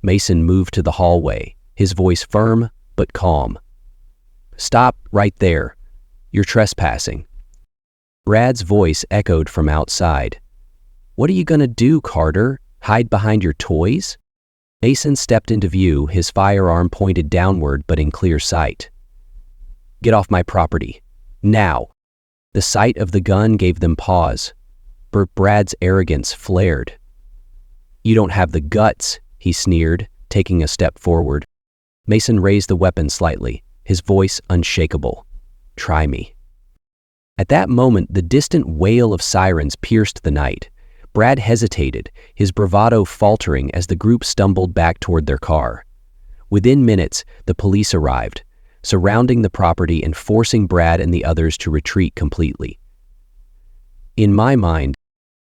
Mason moved to the hallway, his voice firm but calm. "Stop right there. You're trespassing." Brad's voice echoed from outside. "What are you gonna do, Carter? Hide behind your toys?" Mason stepped into view, his firearm pointed downward but in clear sight. "Get off my property. Now." The sight of the gun gave them pause. Brad's arrogance flared. "You don't have the guts," he sneered, taking a step forward. Mason raised the weapon slightly, his voice unshakable. "Try me." At that moment, the distant wail of sirens pierced the night. Brad hesitated, his bravado faltering as the group stumbled back toward their car. Within minutes, the police arrived, surrounding the property and forcing Brad and the others to retreat completely. In my mind,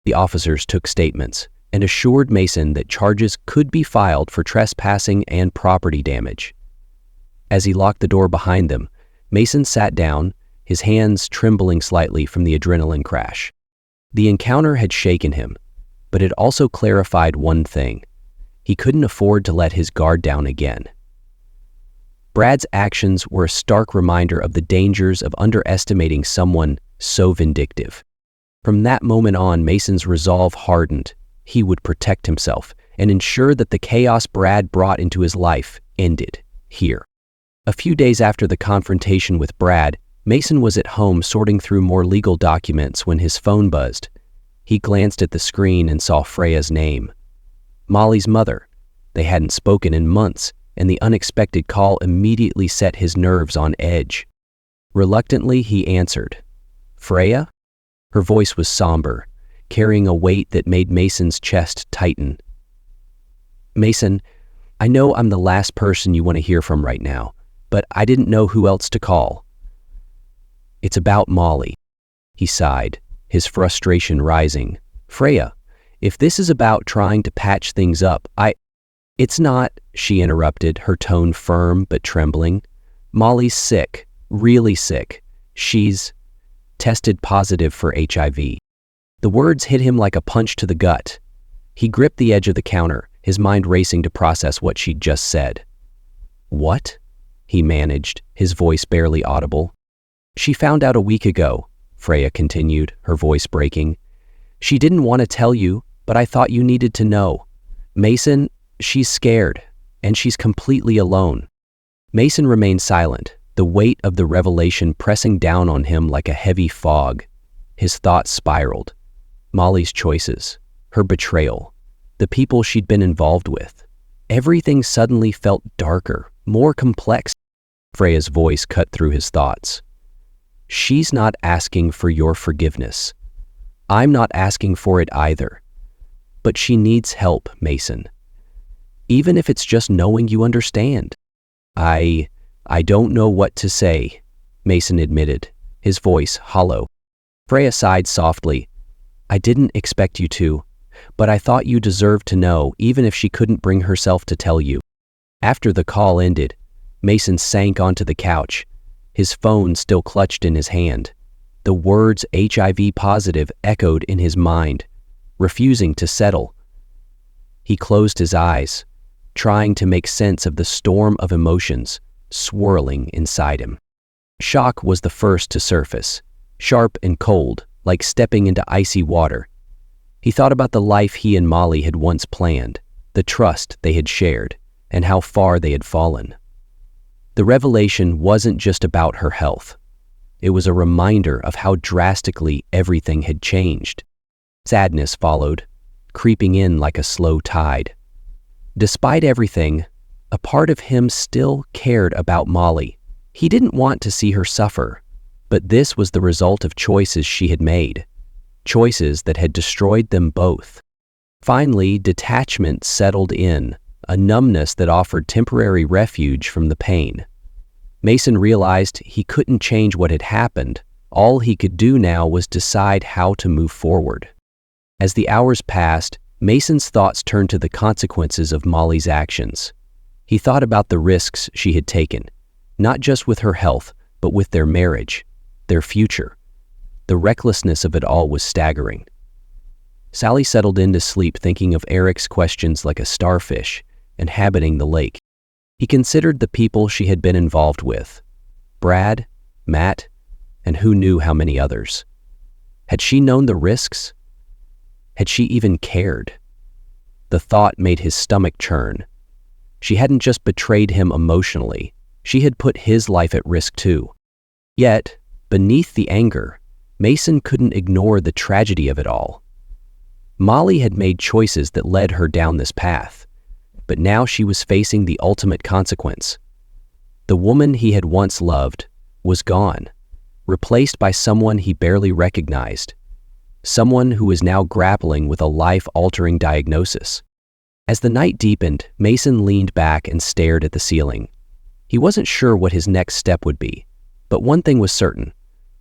the officers took statements and assured Mason that charges could be filed for trespassing and property damage. As he locked the door behind them, Mason sat down, his hands trembling slightly from the adrenaline crash. The encounter had shaken him, but it also clarified one thing. He couldn't afford to let his guard down again. Brad's actions were a stark reminder of the dangers of underestimating someone so vindictive. From that moment on, Mason's resolve hardened. He would protect himself and ensure that the chaos Brad brought into his life ended here. A few days after the confrontation with Brad, Mason was at home sorting through more legal documents when his phone buzzed. He glanced at the screen and saw Freya's name. Molly's mother. They hadn't spoken in months, and the unexpected call immediately set his nerves on edge. Reluctantly, he answered. "Freya?" Her voice was somber, carrying a weight that made Mason's chest tighten. "Mason, I know I'm the last person you want to hear from right now, but I didn't know who else to call." "It's about Molly," he sighed, his frustration rising. "Freya, if this is about trying to patch things up, It's not," she interrupted, her tone firm but trembling. "Molly's sick, really sick. She's tested positive for HIV." The words hit him like a punch to the gut. He gripped the edge of the counter, his mind racing to process what she'd just said. "What?" he managed, his voice barely audible. "She found out a week ago," Freya continued, her voice breaking. "She didn't want to tell you, but I thought you needed to know. Mason, she's scared, and she's completely alone." Mason remained silent, the weight of the revelation pressing down on him like a heavy fog. His thoughts spiraled. Molly's choices, her betrayal, the people she'd been involved with. Everything suddenly felt darker, more complex. Freya's voice cut through his thoughts. She's not asking for your forgiveness. I'm not asking for it either. But she needs help, Mason. Even if it's just knowing you understand. I don't know what to say, Mason admitted, his voice hollow. Freya sighed softly. I didn't expect you to, but I thought you deserved to know, even if she couldn't bring herself to tell you. After the call ended, Mason sank onto the couch, his phone still clutched in his hand. The words HIV positive echoed in his mind, refusing to settle. He closed his eyes, trying to make sense of the storm of emotions swirling inside him. Shock was the first to surface, sharp and cold, like stepping into icy water. He thought about the life he and Molly had once planned, the trust they had shared, and how far they had fallen. The revelation wasn't just about her health. It was a reminder of how drastically everything had changed. Sadness followed, creeping in like a slow tide. Despite everything, a part of him still cared about Molly. He didn't want to see her suffer, but this was the result of choices she had made, choices that had destroyed them both. Finally, detachment settled in, a numbness that offered temporary refuge from the pain. Mason realized he couldn't change what had happened. All he could do now was decide how to move forward. As the hours passed, Mason's thoughts turned to the consequences of Molly's actions. He thought about the risks she had taken, not just with her health, but with their marriage, their future. The recklessness of it all was staggering. Sally settled into sleep thinking of Eric's questions like a starfish inhabiting the lake. He considered the people she had been involved with, Brad, Matt, and who knew how many others. Had she known the risks? Had she even cared? The thought made his stomach churn. She hadn't just betrayed him emotionally, she had put his life at risk too. Yet, beneath the anger, Mason couldn't ignore the tragedy of it all. Molly had made choices that led her down this path, but now she was facing the ultimate consequence. The woman he had once loved was gone, replaced by someone he barely recognized, someone who was now grappling with a life-altering diagnosis. As the night deepened, Mason leaned back and stared at the ceiling. He wasn't sure what his next step would be, but one thing was certain.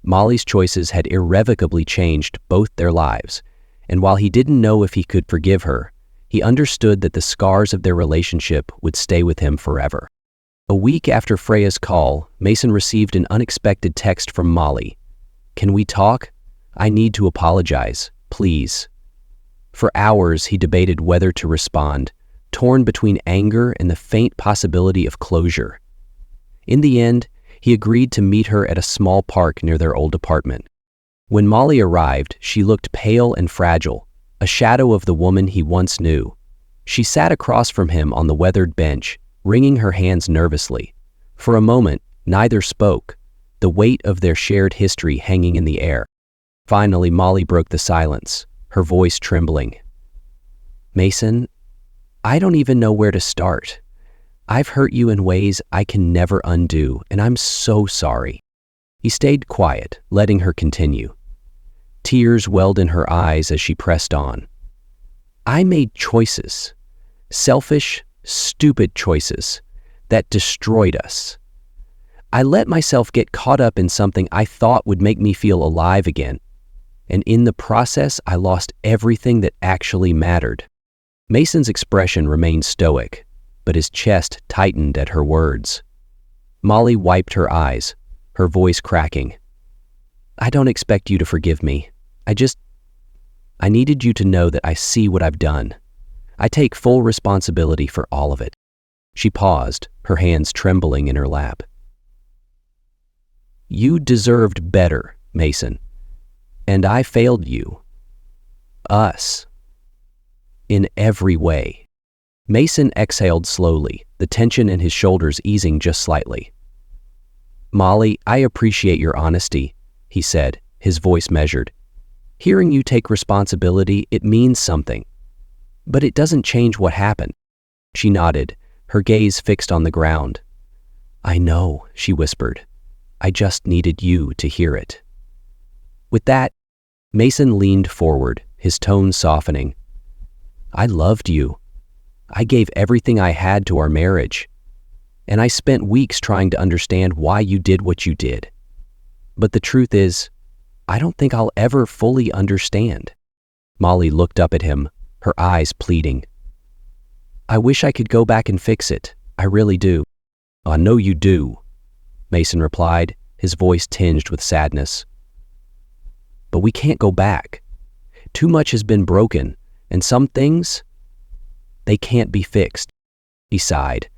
Molly's choices had irrevocably changed both their lives, and while he didn't know if he could forgive her, he understood that the scars of their relationship would stay with him forever. A week after Freya's call, Mason received an unexpected text from Molly. "Can we talk? I need to apologize, please." For hours, he debated whether to respond, torn between anger and the faint possibility of closure. In the end, he agreed to meet her at a small park near their old apartment. When Molly arrived, she looked pale and fragile, a shadow of the woman he once knew. She sat across from him on the weathered bench, wringing her hands nervously. For a moment, neither spoke, the weight of their shared history hanging in the air. Finally, Molly broke the silence, her voice trembling. "Mason, I don't even know where to start. I've hurt you in ways I can never undo, and I'm so sorry." He stayed quiet, letting her continue. Tears welled in her eyes as she pressed on. "I made choices, selfish, stupid choices, that destroyed us. I let myself get caught up in something I thought would make me feel alive again, and in the process I lost everything that actually mattered." Mason's expression remained stoic, but his chest tightened at her words. Molly wiped her eyes, her voice cracking. "I don't expect you to forgive me. I needed you to know that I see what I've done. I take full responsibility for all of it." She paused, her hands trembling in her lap. "You deserved better, Mason. And I failed you. Us. In every way." Mason exhaled slowly, the tension in his shoulders easing just slightly. "Molly, I appreciate your honesty," he said, his voice measured. Hearing you take responsibility, it means something. But it doesn't change what happened." She nodded, her gaze fixed on the ground. "I know," she whispered. "I just needed you to hear it." With that, Mason leaned forward, his tone softening. "I loved you. I gave everything I had to our marriage. And I spent weeks trying to understand why you did what you did. But the truth is, I don't think I'll ever fully understand." Molly looked up at him, her eyes pleading. "I wish I could go back and fix it. I really do." "I know you do," Mason replied, his voice tinged with sadness. "But we can't go back. Too much has been broken, and some things, they can't be fixed." He sighed,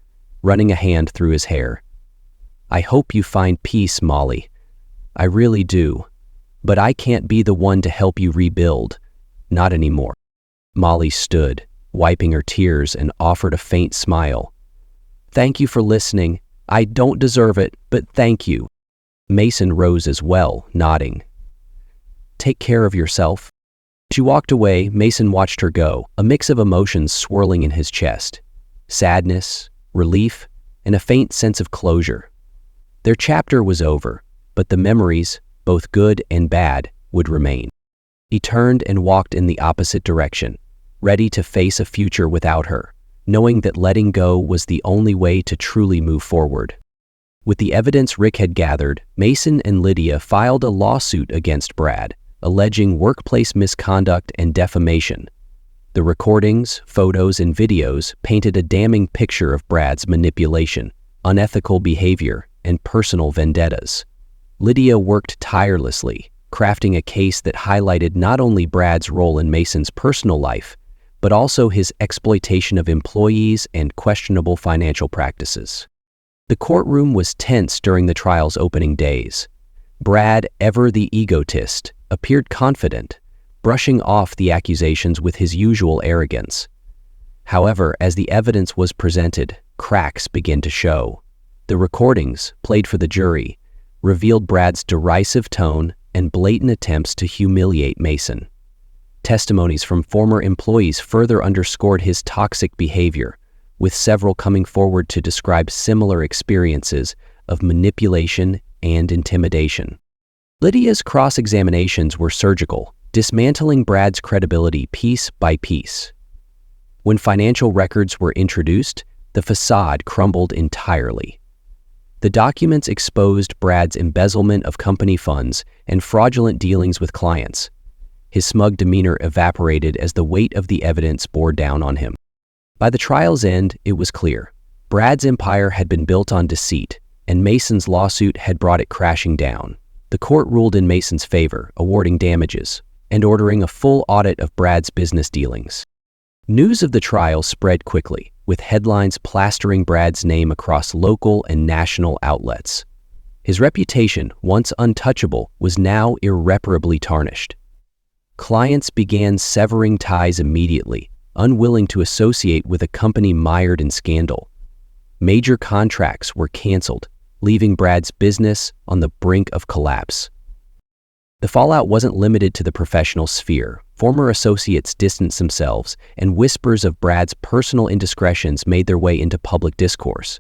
running a hand through his hair. "I hope you find peace, Molly. I really do. But I can't be the one to help you rebuild. Not anymore." Molly stood, wiping her tears, and offered a faint smile. "Thank you for listening. I don't deserve it, but thank you." Mason rose as well, nodding. "Take care of yourself." She walked away. Mason watched her go, a mix of emotions swirling in his chest. Sadness, relief, and a faint sense of closure. Their chapter was over, but the memories, both good and bad, would remain. He turned and walked in the opposite direction, ready to face a future without her, knowing that letting go was the only way to truly move forward. With the evidence Rick had gathered, Mason and Lydia filed a lawsuit against Brad, alleging workplace misconduct and defamation. The recordings, photos, and videos painted a damning picture of Brad's manipulation, unethical behavior, and personal vendettas. Lydia worked tirelessly, crafting a case that highlighted not only Brad's role in Mason's personal life, but also his exploitation of employees and questionable financial practices. The courtroom was tense during the trial's opening days. Brad, ever the egotist, appeared confident, brushing off the accusations with his usual arrogance. However, as the evidence was presented, cracks began to show. The recordings, played for the jury, revealed Brad's derisive tone and blatant attempts to humiliate Mason. Testimonies from former employees further underscored his toxic behavior, with several coming forward to describe similar experiences of manipulation and intimidation. Lydia's cross-examinations were surgical, dismantling Brad's credibility piece by piece. When financial records were introduced, the facade crumbled entirely. The documents exposed Brad's embezzlement of company funds and fraudulent dealings with clients. His smug demeanor evaporated as the weight of the evidence bore down on him. By the trial's end, it was clear. Brad's empire had been built on deceit, and Mason's lawsuit had brought it crashing down. The court ruled in Mason's favor, awarding damages and ordering a full audit of Brad's business dealings. News of the trial spread quickly, with headlines plastering Brad's name across local and national outlets. His reputation, once untouchable, was now irreparably tarnished. Clients began severing ties immediately, unwilling to associate with a company mired in scandal. Major contracts were canceled, leaving Brad's business on the brink of collapse. The fallout wasn't limited to the professional sphere. Former associates distanced themselves, and whispers of Brad's personal indiscretions made their way into public discourse.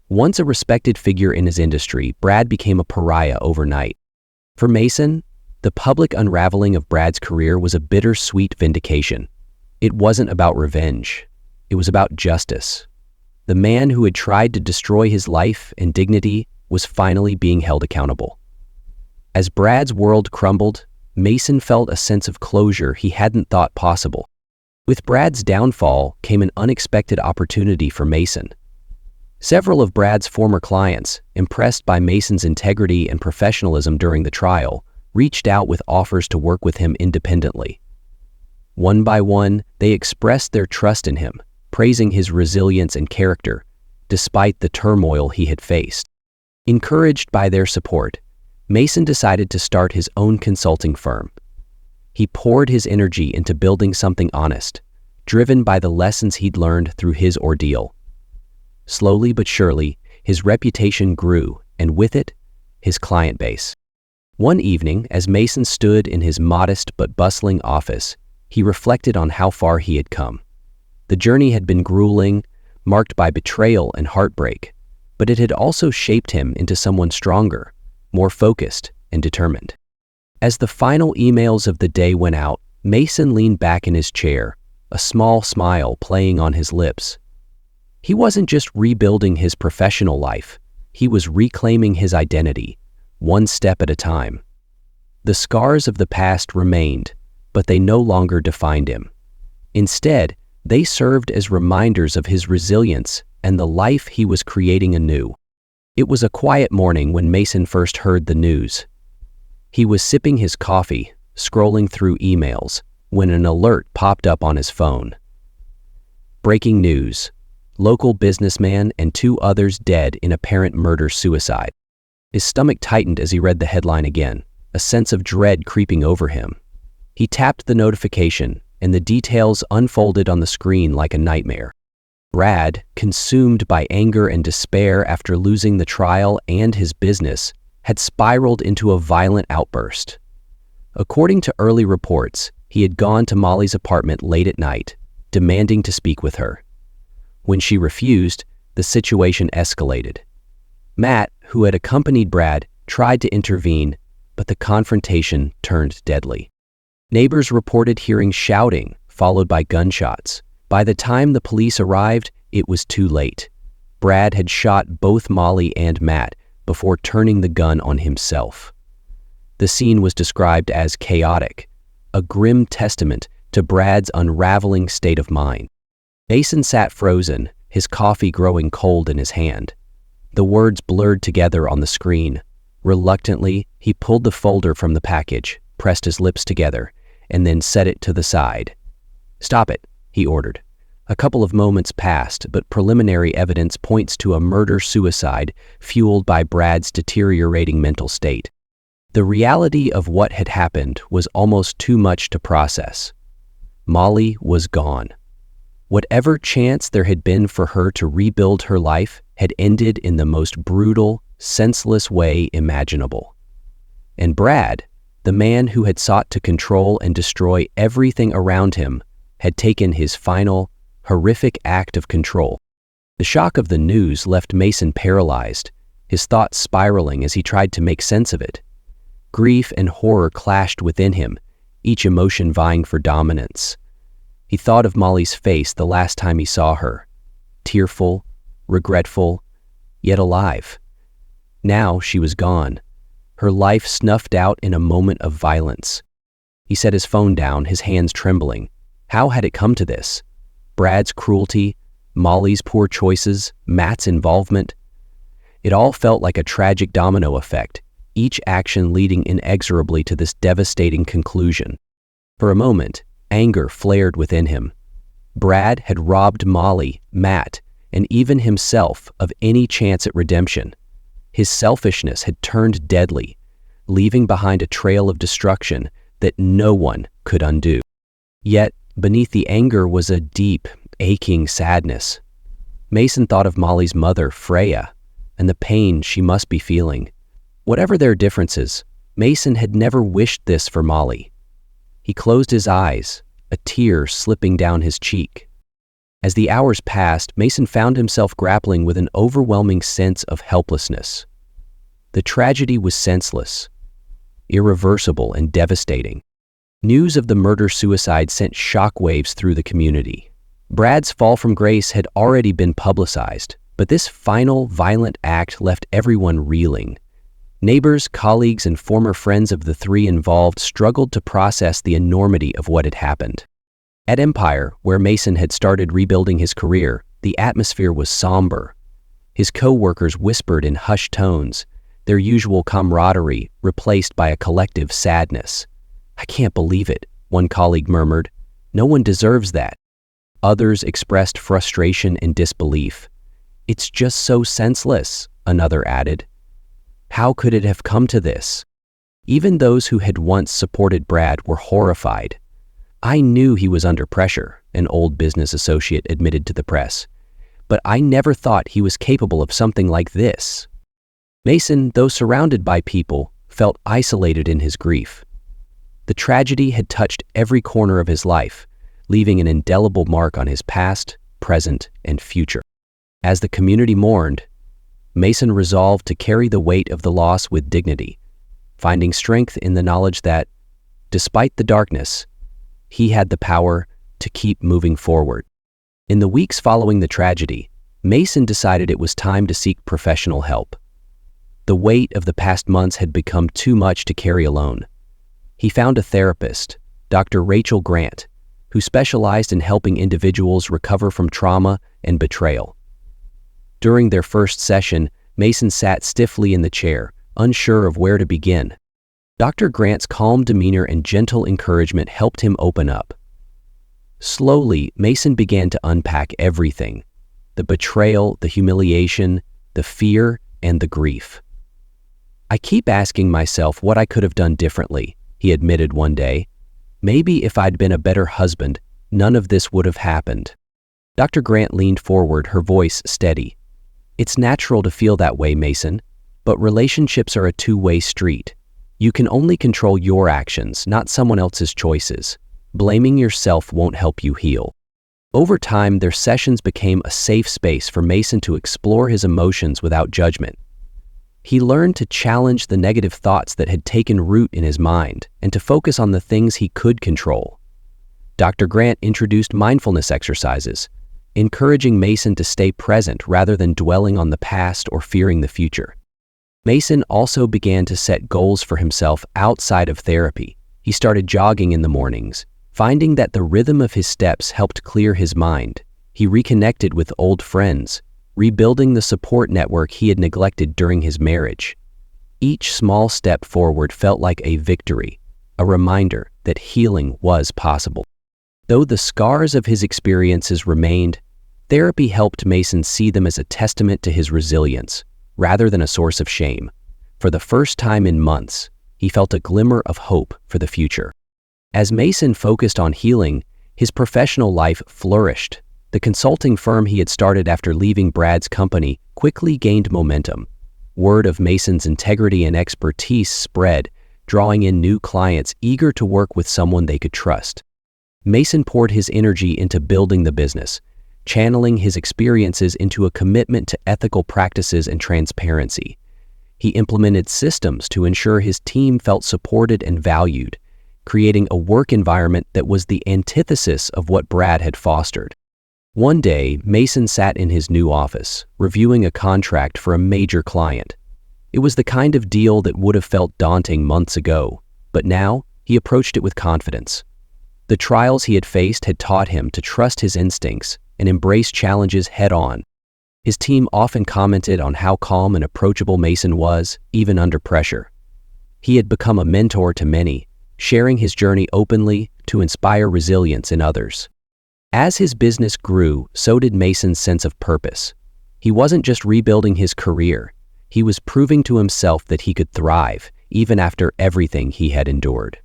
Once a respected figure in his industry, Brad became a pariah overnight. For Mason, the public unraveling of Brad's career was a bittersweet vindication. It wasn't about revenge. It was about justice. The man who had tried to destroy his life and dignity was finally being held accountable. As Brad's world crumbled, Mason felt a sense of closure he hadn't thought possible. With Brad's downfall came an unexpected opportunity for Mason. Several of Brad's former clients, impressed by Mason's integrity and professionalism during the trial, reached out with offers to work with him independently. One by one, they expressed their trust in him, praising his resilience and character, despite the turmoil he had faced. Encouraged by their support, Mason decided to start his own consulting firm. He poured his energy into building something honest, driven by the lessons he'd learned through his ordeal. Slowly but surely, his reputation grew, and with it, his client base. One evening, as Mason stood in his modest but bustling office, he reflected on how far he had come. The journey had been grueling, marked by betrayal and heartbreak, but it had also shaped him into someone stronger, more focused, and determined. As the final emails of the day went out, Mason leaned back in his chair, a small smile playing on his lips. He wasn't just rebuilding his professional life, he was reclaiming his identity, one step at a time. The scars of the past remained, but they no longer defined him. Instead, they served as reminders of his resilience and the life he was creating anew. It was a quiet morning when Mason first heard the news. He was sipping his coffee, scrolling through emails, when an alert popped up on his phone. Breaking news: local businessman and 2 others dead in apparent murder-suicide. His stomach tightened as he read the headline again, a sense of dread creeping over him. He tapped the notification, and the details unfolded on the screen like a nightmare. Brad, consumed by anger and despair after losing the trial and his business, had spiraled into a violent outburst. According to early reports, he had gone to Molly's apartment late at night, demanding to speak with her. When she refused, the situation escalated. Matt, who had accompanied Brad, tried to intervene, but the confrontation turned deadly. Neighbors reported hearing shouting, followed by gunshots. By the time the police arrived, it was too late. Brad had shot both Molly and Matt before turning the gun on himself. The scene was described as chaotic, a grim testament to Brad's unraveling state of mind. Mason sat frozen, his coffee growing cold in his hand. The words blurred together on the screen. Reluctantly, he pulled the folder from the package, pressed his lips together, and then set it to the side. "Stop it," he ordered. A couple of moments passed, but preliminary evidence points to a murder-suicide fueled by Brad's deteriorating mental state. The reality of what had happened was almost too much to process. Molly was gone. Whatever chance there had been for her to rebuild her life had ended in the most brutal, senseless way imaginable. And Brad, the man who had sought to control and destroy everything around him, had taken his final, horrific act of control. The shock of the news left Mason paralyzed, his thoughts spiraling as he tried to make sense of it. Grief and horror clashed within him, each emotion vying for dominance. He thought of Molly's face the last time he saw her, tearful, regretful, yet alive. Now she was gone, her life snuffed out in a moment of violence. He set his phone down, his hands trembling. How had it come to this? Brad's cruelty, Molly's poor choices, Matt's involvement. It all felt like a tragic domino effect, each action leading inexorably to this devastating conclusion. For a moment, anger flared within him. Brad had robbed Molly, Matt, and even himself of any chance at redemption. His selfishness had turned deadly, leaving behind a trail of destruction that no one could undo. Yet, beneath the anger was a deep, aching sadness. Mason thought of Molly's mother, Freya, and the pain she must be feeling. Whatever their differences, Mason had never wished this for Molly. He closed his eyes, a tear slipping down his cheek. As the hours passed, Mason found himself grappling with an overwhelming sense of helplessness. The tragedy was senseless, irreversible, and devastating. News of the murder-suicide sent shockwaves through the community. Brad's fall from grace had already been publicized, but this final, violent act left everyone reeling. Neighbors, colleagues, and former friends of the 3 involved struggled to process the enormity of what had happened. At Empire, where Mason had started rebuilding his career, the atmosphere was somber. His co-workers whispered in hushed tones, their usual camaraderie replaced by a collective sadness. "I can't believe it," one colleague murmured. "No one deserves that." Others expressed frustration and disbelief. "It's just so senseless," another added. How could it have come to this? Even those who had once supported Brad were horrified. "I knew he was under pressure," an old business associate admitted to the press, "but I never thought he was capable of something like this." Mason, though surrounded by people, felt isolated in his grief. The tragedy had touched every corner of his life, leaving an indelible mark on his past, present, and future. As the community mourned, Mason resolved to carry the weight of the loss with dignity, finding strength in the knowledge that, despite the darkness, he had the power to keep moving forward. In the weeks following the tragedy, Mason decided it was time to seek professional help. The weight of the past months had become too much to carry alone. He found a therapist, Dr. Rachel Grant, who specialized in helping individuals recover from trauma and betrayal. During their first session, Mason sat stiffly in the chair, unsure of where to begin. Dr. Grant's calm demeanor and gentle encouragement helped him open up. Slowly, Mason began to unpack everything: the betrayal, the humiliation, the fear, and the grief. "I keep asking myself what I could have done differently," he admitted one day. "Maybe if I'd been a better husband, none of this would have happened." Dr. Grant leaned forward, her voice steady. "It's natural to feel that way, Mason, but relationships are a two-way street. You can only control your actions, not someone else's choices. Blaming yourself won't help you heal." Over time, their sessions became a safe space for Mason to explore his emotions without judgment. He learned to challenge the negative thoughts that had taken root in his mind and to focus on the things he could control. Dr. Grant introduced mindfulness exercises, encouraging Mason to stay present rather than dwelling on the past or fearing the future. Mason also began to set goals for himself outside of therapy. He started jogging in the mornings, finding that the rhythm of his steps helped clear his mind. He reconnected with old friends, rebuilding the support network he had neglected during his marriage. Each small step forward felt like a victory, a reminder that healing was possible. Though the scars of his experiences remained, therapy helped Mason see them as a testament to his resilience, rather than a source of shame. For the first time in months, he felt a glimmer of hope for the future. As Mason focused on healing, his professional life flourished. The consulting firm he had started after leaving Brad's company quickly gained momentum. Word of Mason's integrity and expertise spread, drawing in new clients eager to work with someone they could trust. Mason poured his energy into building the business, channeling his experiences into a commitment to ethical practices and transparency. He implemented systems to ensure his team felt supported and valued, creating a work environment that was the antithesis of what Brad had fostered. One day, Mason sat in his new office, reviewing a contract for a major client. It was the kind of deal that would have felt daunting months ago, but now he approached it with confidence. The trials he had faced had taught him to trust his instincts and embrace challenges head-on. His team often commented on how calm and approachable Mason was, even under pressure. He had become a mentor to many, sharing his journey openly to inspire resilience in others. As his business grew, so did Mason's sense of purpose. He wasn't just rebuilding his career, he was proving to himself that he could thrive, even after everything he had endured.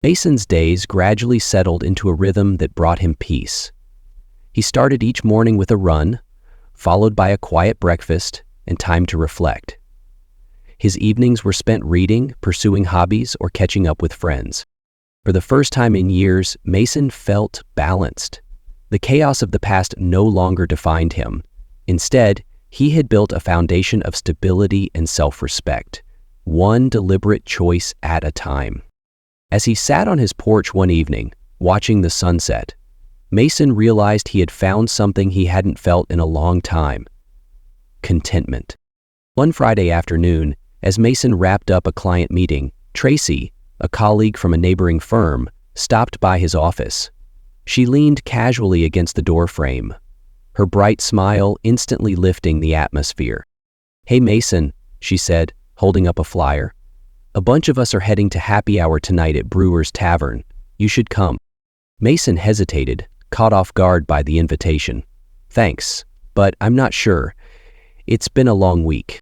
Mason's days gradually settled into a rhythm that brought him peace. He started each morning with a run, followed by a quiet breakfast and time to reflect. His evenings were spent reading, pursuing hobbies, or catching up with friends. For the first time in years, Mason felt balanced. The chaos of the past no longer defined him. Instead, he had built a foundation of stability and self-respect, one deliberate choice at a time. As he sat on his porch one evening, watching the sunset, Mason realized he had found something he hadn't felt in a long time: contentment. One Friday afternoon, as Mason wrapped up a client meeting, Tracy, a colleague from a neighboring firm, stopped by his office. She leaned casually against the doorframe, her bright smile instantly lifting the atmosphere. "Hey Mason," she said, holding up a flyer. "A bunch of us are heading to happy hour tonight at Brewer's Tavern. You should come." Mason hesitated, caught off guard by the invitation. "Thanks, but I'm not sure. It's been a long week."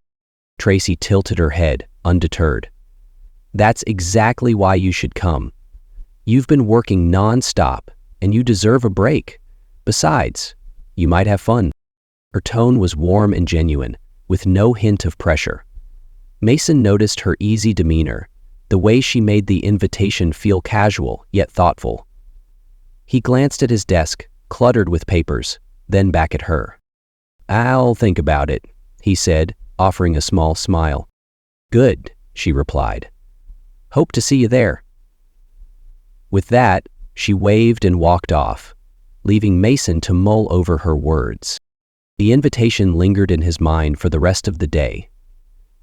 Tracy tilted her head, undeterred. "That's exactly why you should come. You've been working non-stop, and you deserve a break. Besides, you might have fun." Her tone was warm and genuine, with no hint of pressure. Mason noticed her easy demeanor, the way she made the invitation feel casual yet thoughtful. He glanced at his desk, cluttered with papers, then back at her. "I'll think about it," he said, offering a small smile. "Good," she replied. "Hope to see you there." With that, she waved and walked off, leaving Mason to mull over her words. The invitation lingered in his mind for the rest of the day.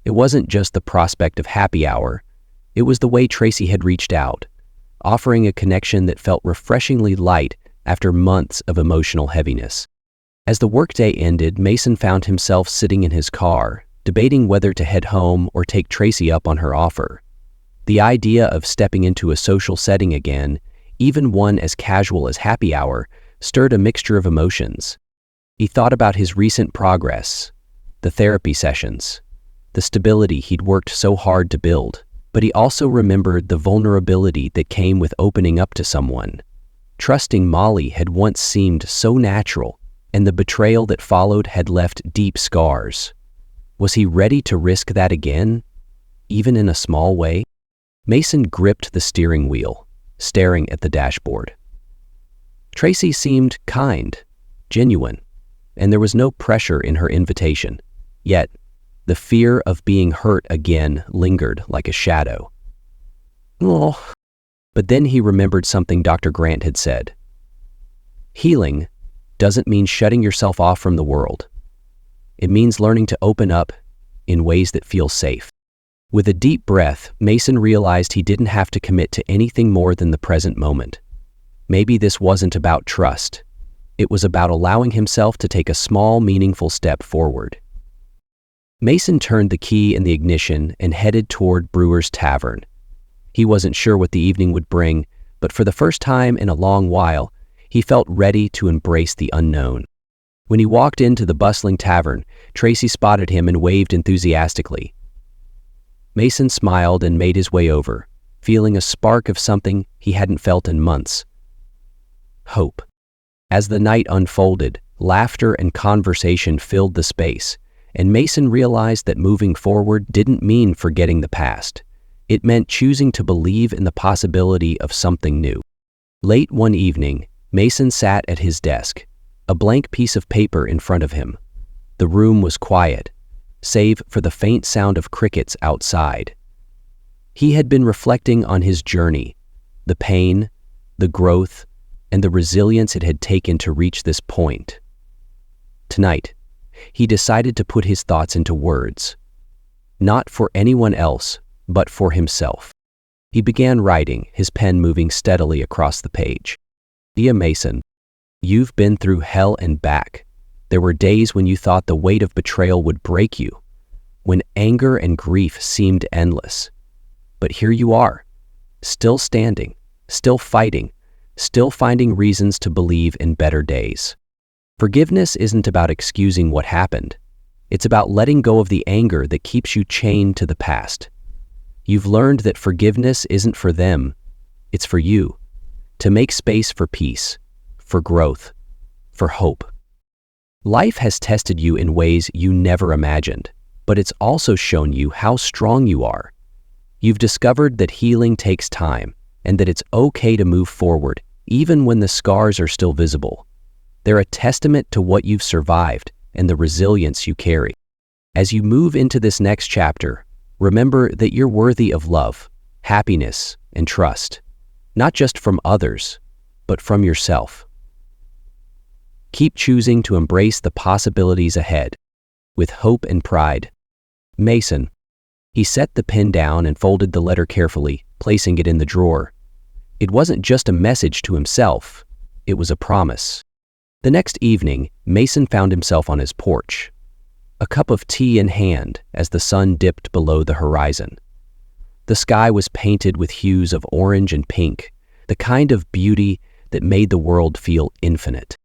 It wasn't just the prospect of happy hour, it was the way Tracy had reached out, offering a connection that felt refreshingly light after months of emotional heaviness. As the workday ended, Mason found himself sitting in his car, debating whether to head home or take Tracy up on her offer. The idea of stepping into a social setting again, even one as casual as happy hour, stirred a mixture of emotions. He thought about his recent progress, the therapy sessions, the stability he'd worked so hard to build, but he also remembered the vulnerability that came with opening up to someone. Trusting Molly had once seemed so natural, and the betrayal that followed had left deep scars. Was he ready to risk that again, even in a small way? Mason gripped the steering wheel, staring at the dashboard. Tracy seemed kind, genuine, and there was no pressure in her invitation. Yet, the fear of being hurt again lingered like a shadow. Oh. But then he remembered something Dr. Grant had said. Healing doesn't mean shutting yourself off from the world. It means learning to open up in ways that feel safe. With a deep breath, Mason realized he didn't have to commit to anything more than the present moment. Maybe this wasn't about trust. It was about allowing himself to take a small, meaningful step forward. Mason turned the key in the ignition and headed toward Brewer's Tavern. He wasn't sure what the evening would bring, but for the first time in a long while, he felt ready to embrace the unknown. When he walked into the bustling tavern, Tracy spotted him and waved enthusiastically. Mason smiled and made his way over, feeling a spark of something he hadn't felt in months. Hope. As the night unfolded, laughter and conversation filled the space, and Mason realized that moving forward didn't mean forgetting the past. It meant choosing to believe in the possibility of something new. Late one evening, Mason sat at his desk, a blank piece of paper in front of him. The room was quiet, save for the faint sound of crickets outside. He had been reflecting on his journey, the pain, the growth, and the resilience it had taken to reach this point. Tonight, he decided to put his thoughts into words, not for anyone else, but for himself. He began writing, his pen moving steadily across the page. Dear Mason, you've been through hell and back. There were days when you thought the weight of betrayal would break you, when anger and grief seemed endless. But here you are, still standing, still fighting, still finding reasons to believe in better days. Forgiveness isn't about excusing what happened. It's about letting go of the anger that keeps you chained to the past. You've learned that forgiveness isn't for them, it's for you, to make space for peace, for growth, for hope. Life has tested you in ways you never imagined, but it's also shown you how strong you are. You've discovered that healing takes time, and that it's okay to move forward, even when the scars are still visible. They're a testament to what you've survived and the resilience you carry. As you move into this next chapter, remember that you're worthy of love, happiness, and trust, not just from others, but from yourself. Keep choosing to embrace the possibilities ahead, with hope and pride. Mason. He set the pen down and folded the letter carefully, placing it in the drawer. It wasn't just a message to himself, it was a promise. The next evening, Mason found himself on his porch, a cup of tea in hand as the sun dipped below the horizon. The sky was painted with hues of orange and pink, the kind of beauty that made the world feel infinite.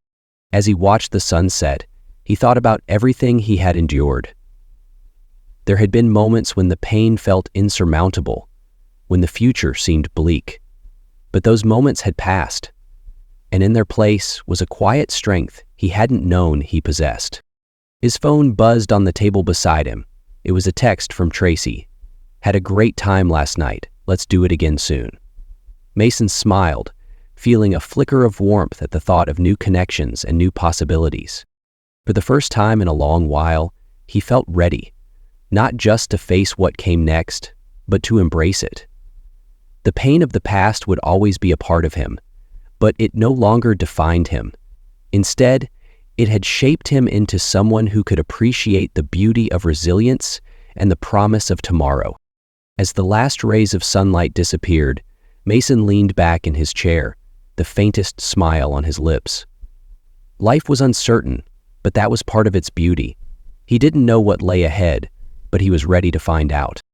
As he watched the sunset, he thought about everything he had endured. There had been moments when the pain felt insurmountable, when the future seemed bleak. But those moments had passed, and in their place was a quiet strength he hadn't known he possessed. His phone buzzed on the table beside him. It was a text from Tracy. "Had a great time last night. Let's do it again soon." Mason smiled, feeling a flicker of warmth at the thought of new connections and new possibilities. For the first time in a long while, he felt ready, not just to face what came next, but to embrace it. The pain of the past would always be a part of him, but it no longer defined him. Instead, it had shaped him into someone who could appreciate the beauty of resilience and the promise of tomorrow. As the last rays of sunlight disappeared, Mason leaned back in his chair, the faintest smile on his lips. Life was uncertain, but that was part of its beauty. He didn't know what lay ahead, but he was ready to find out.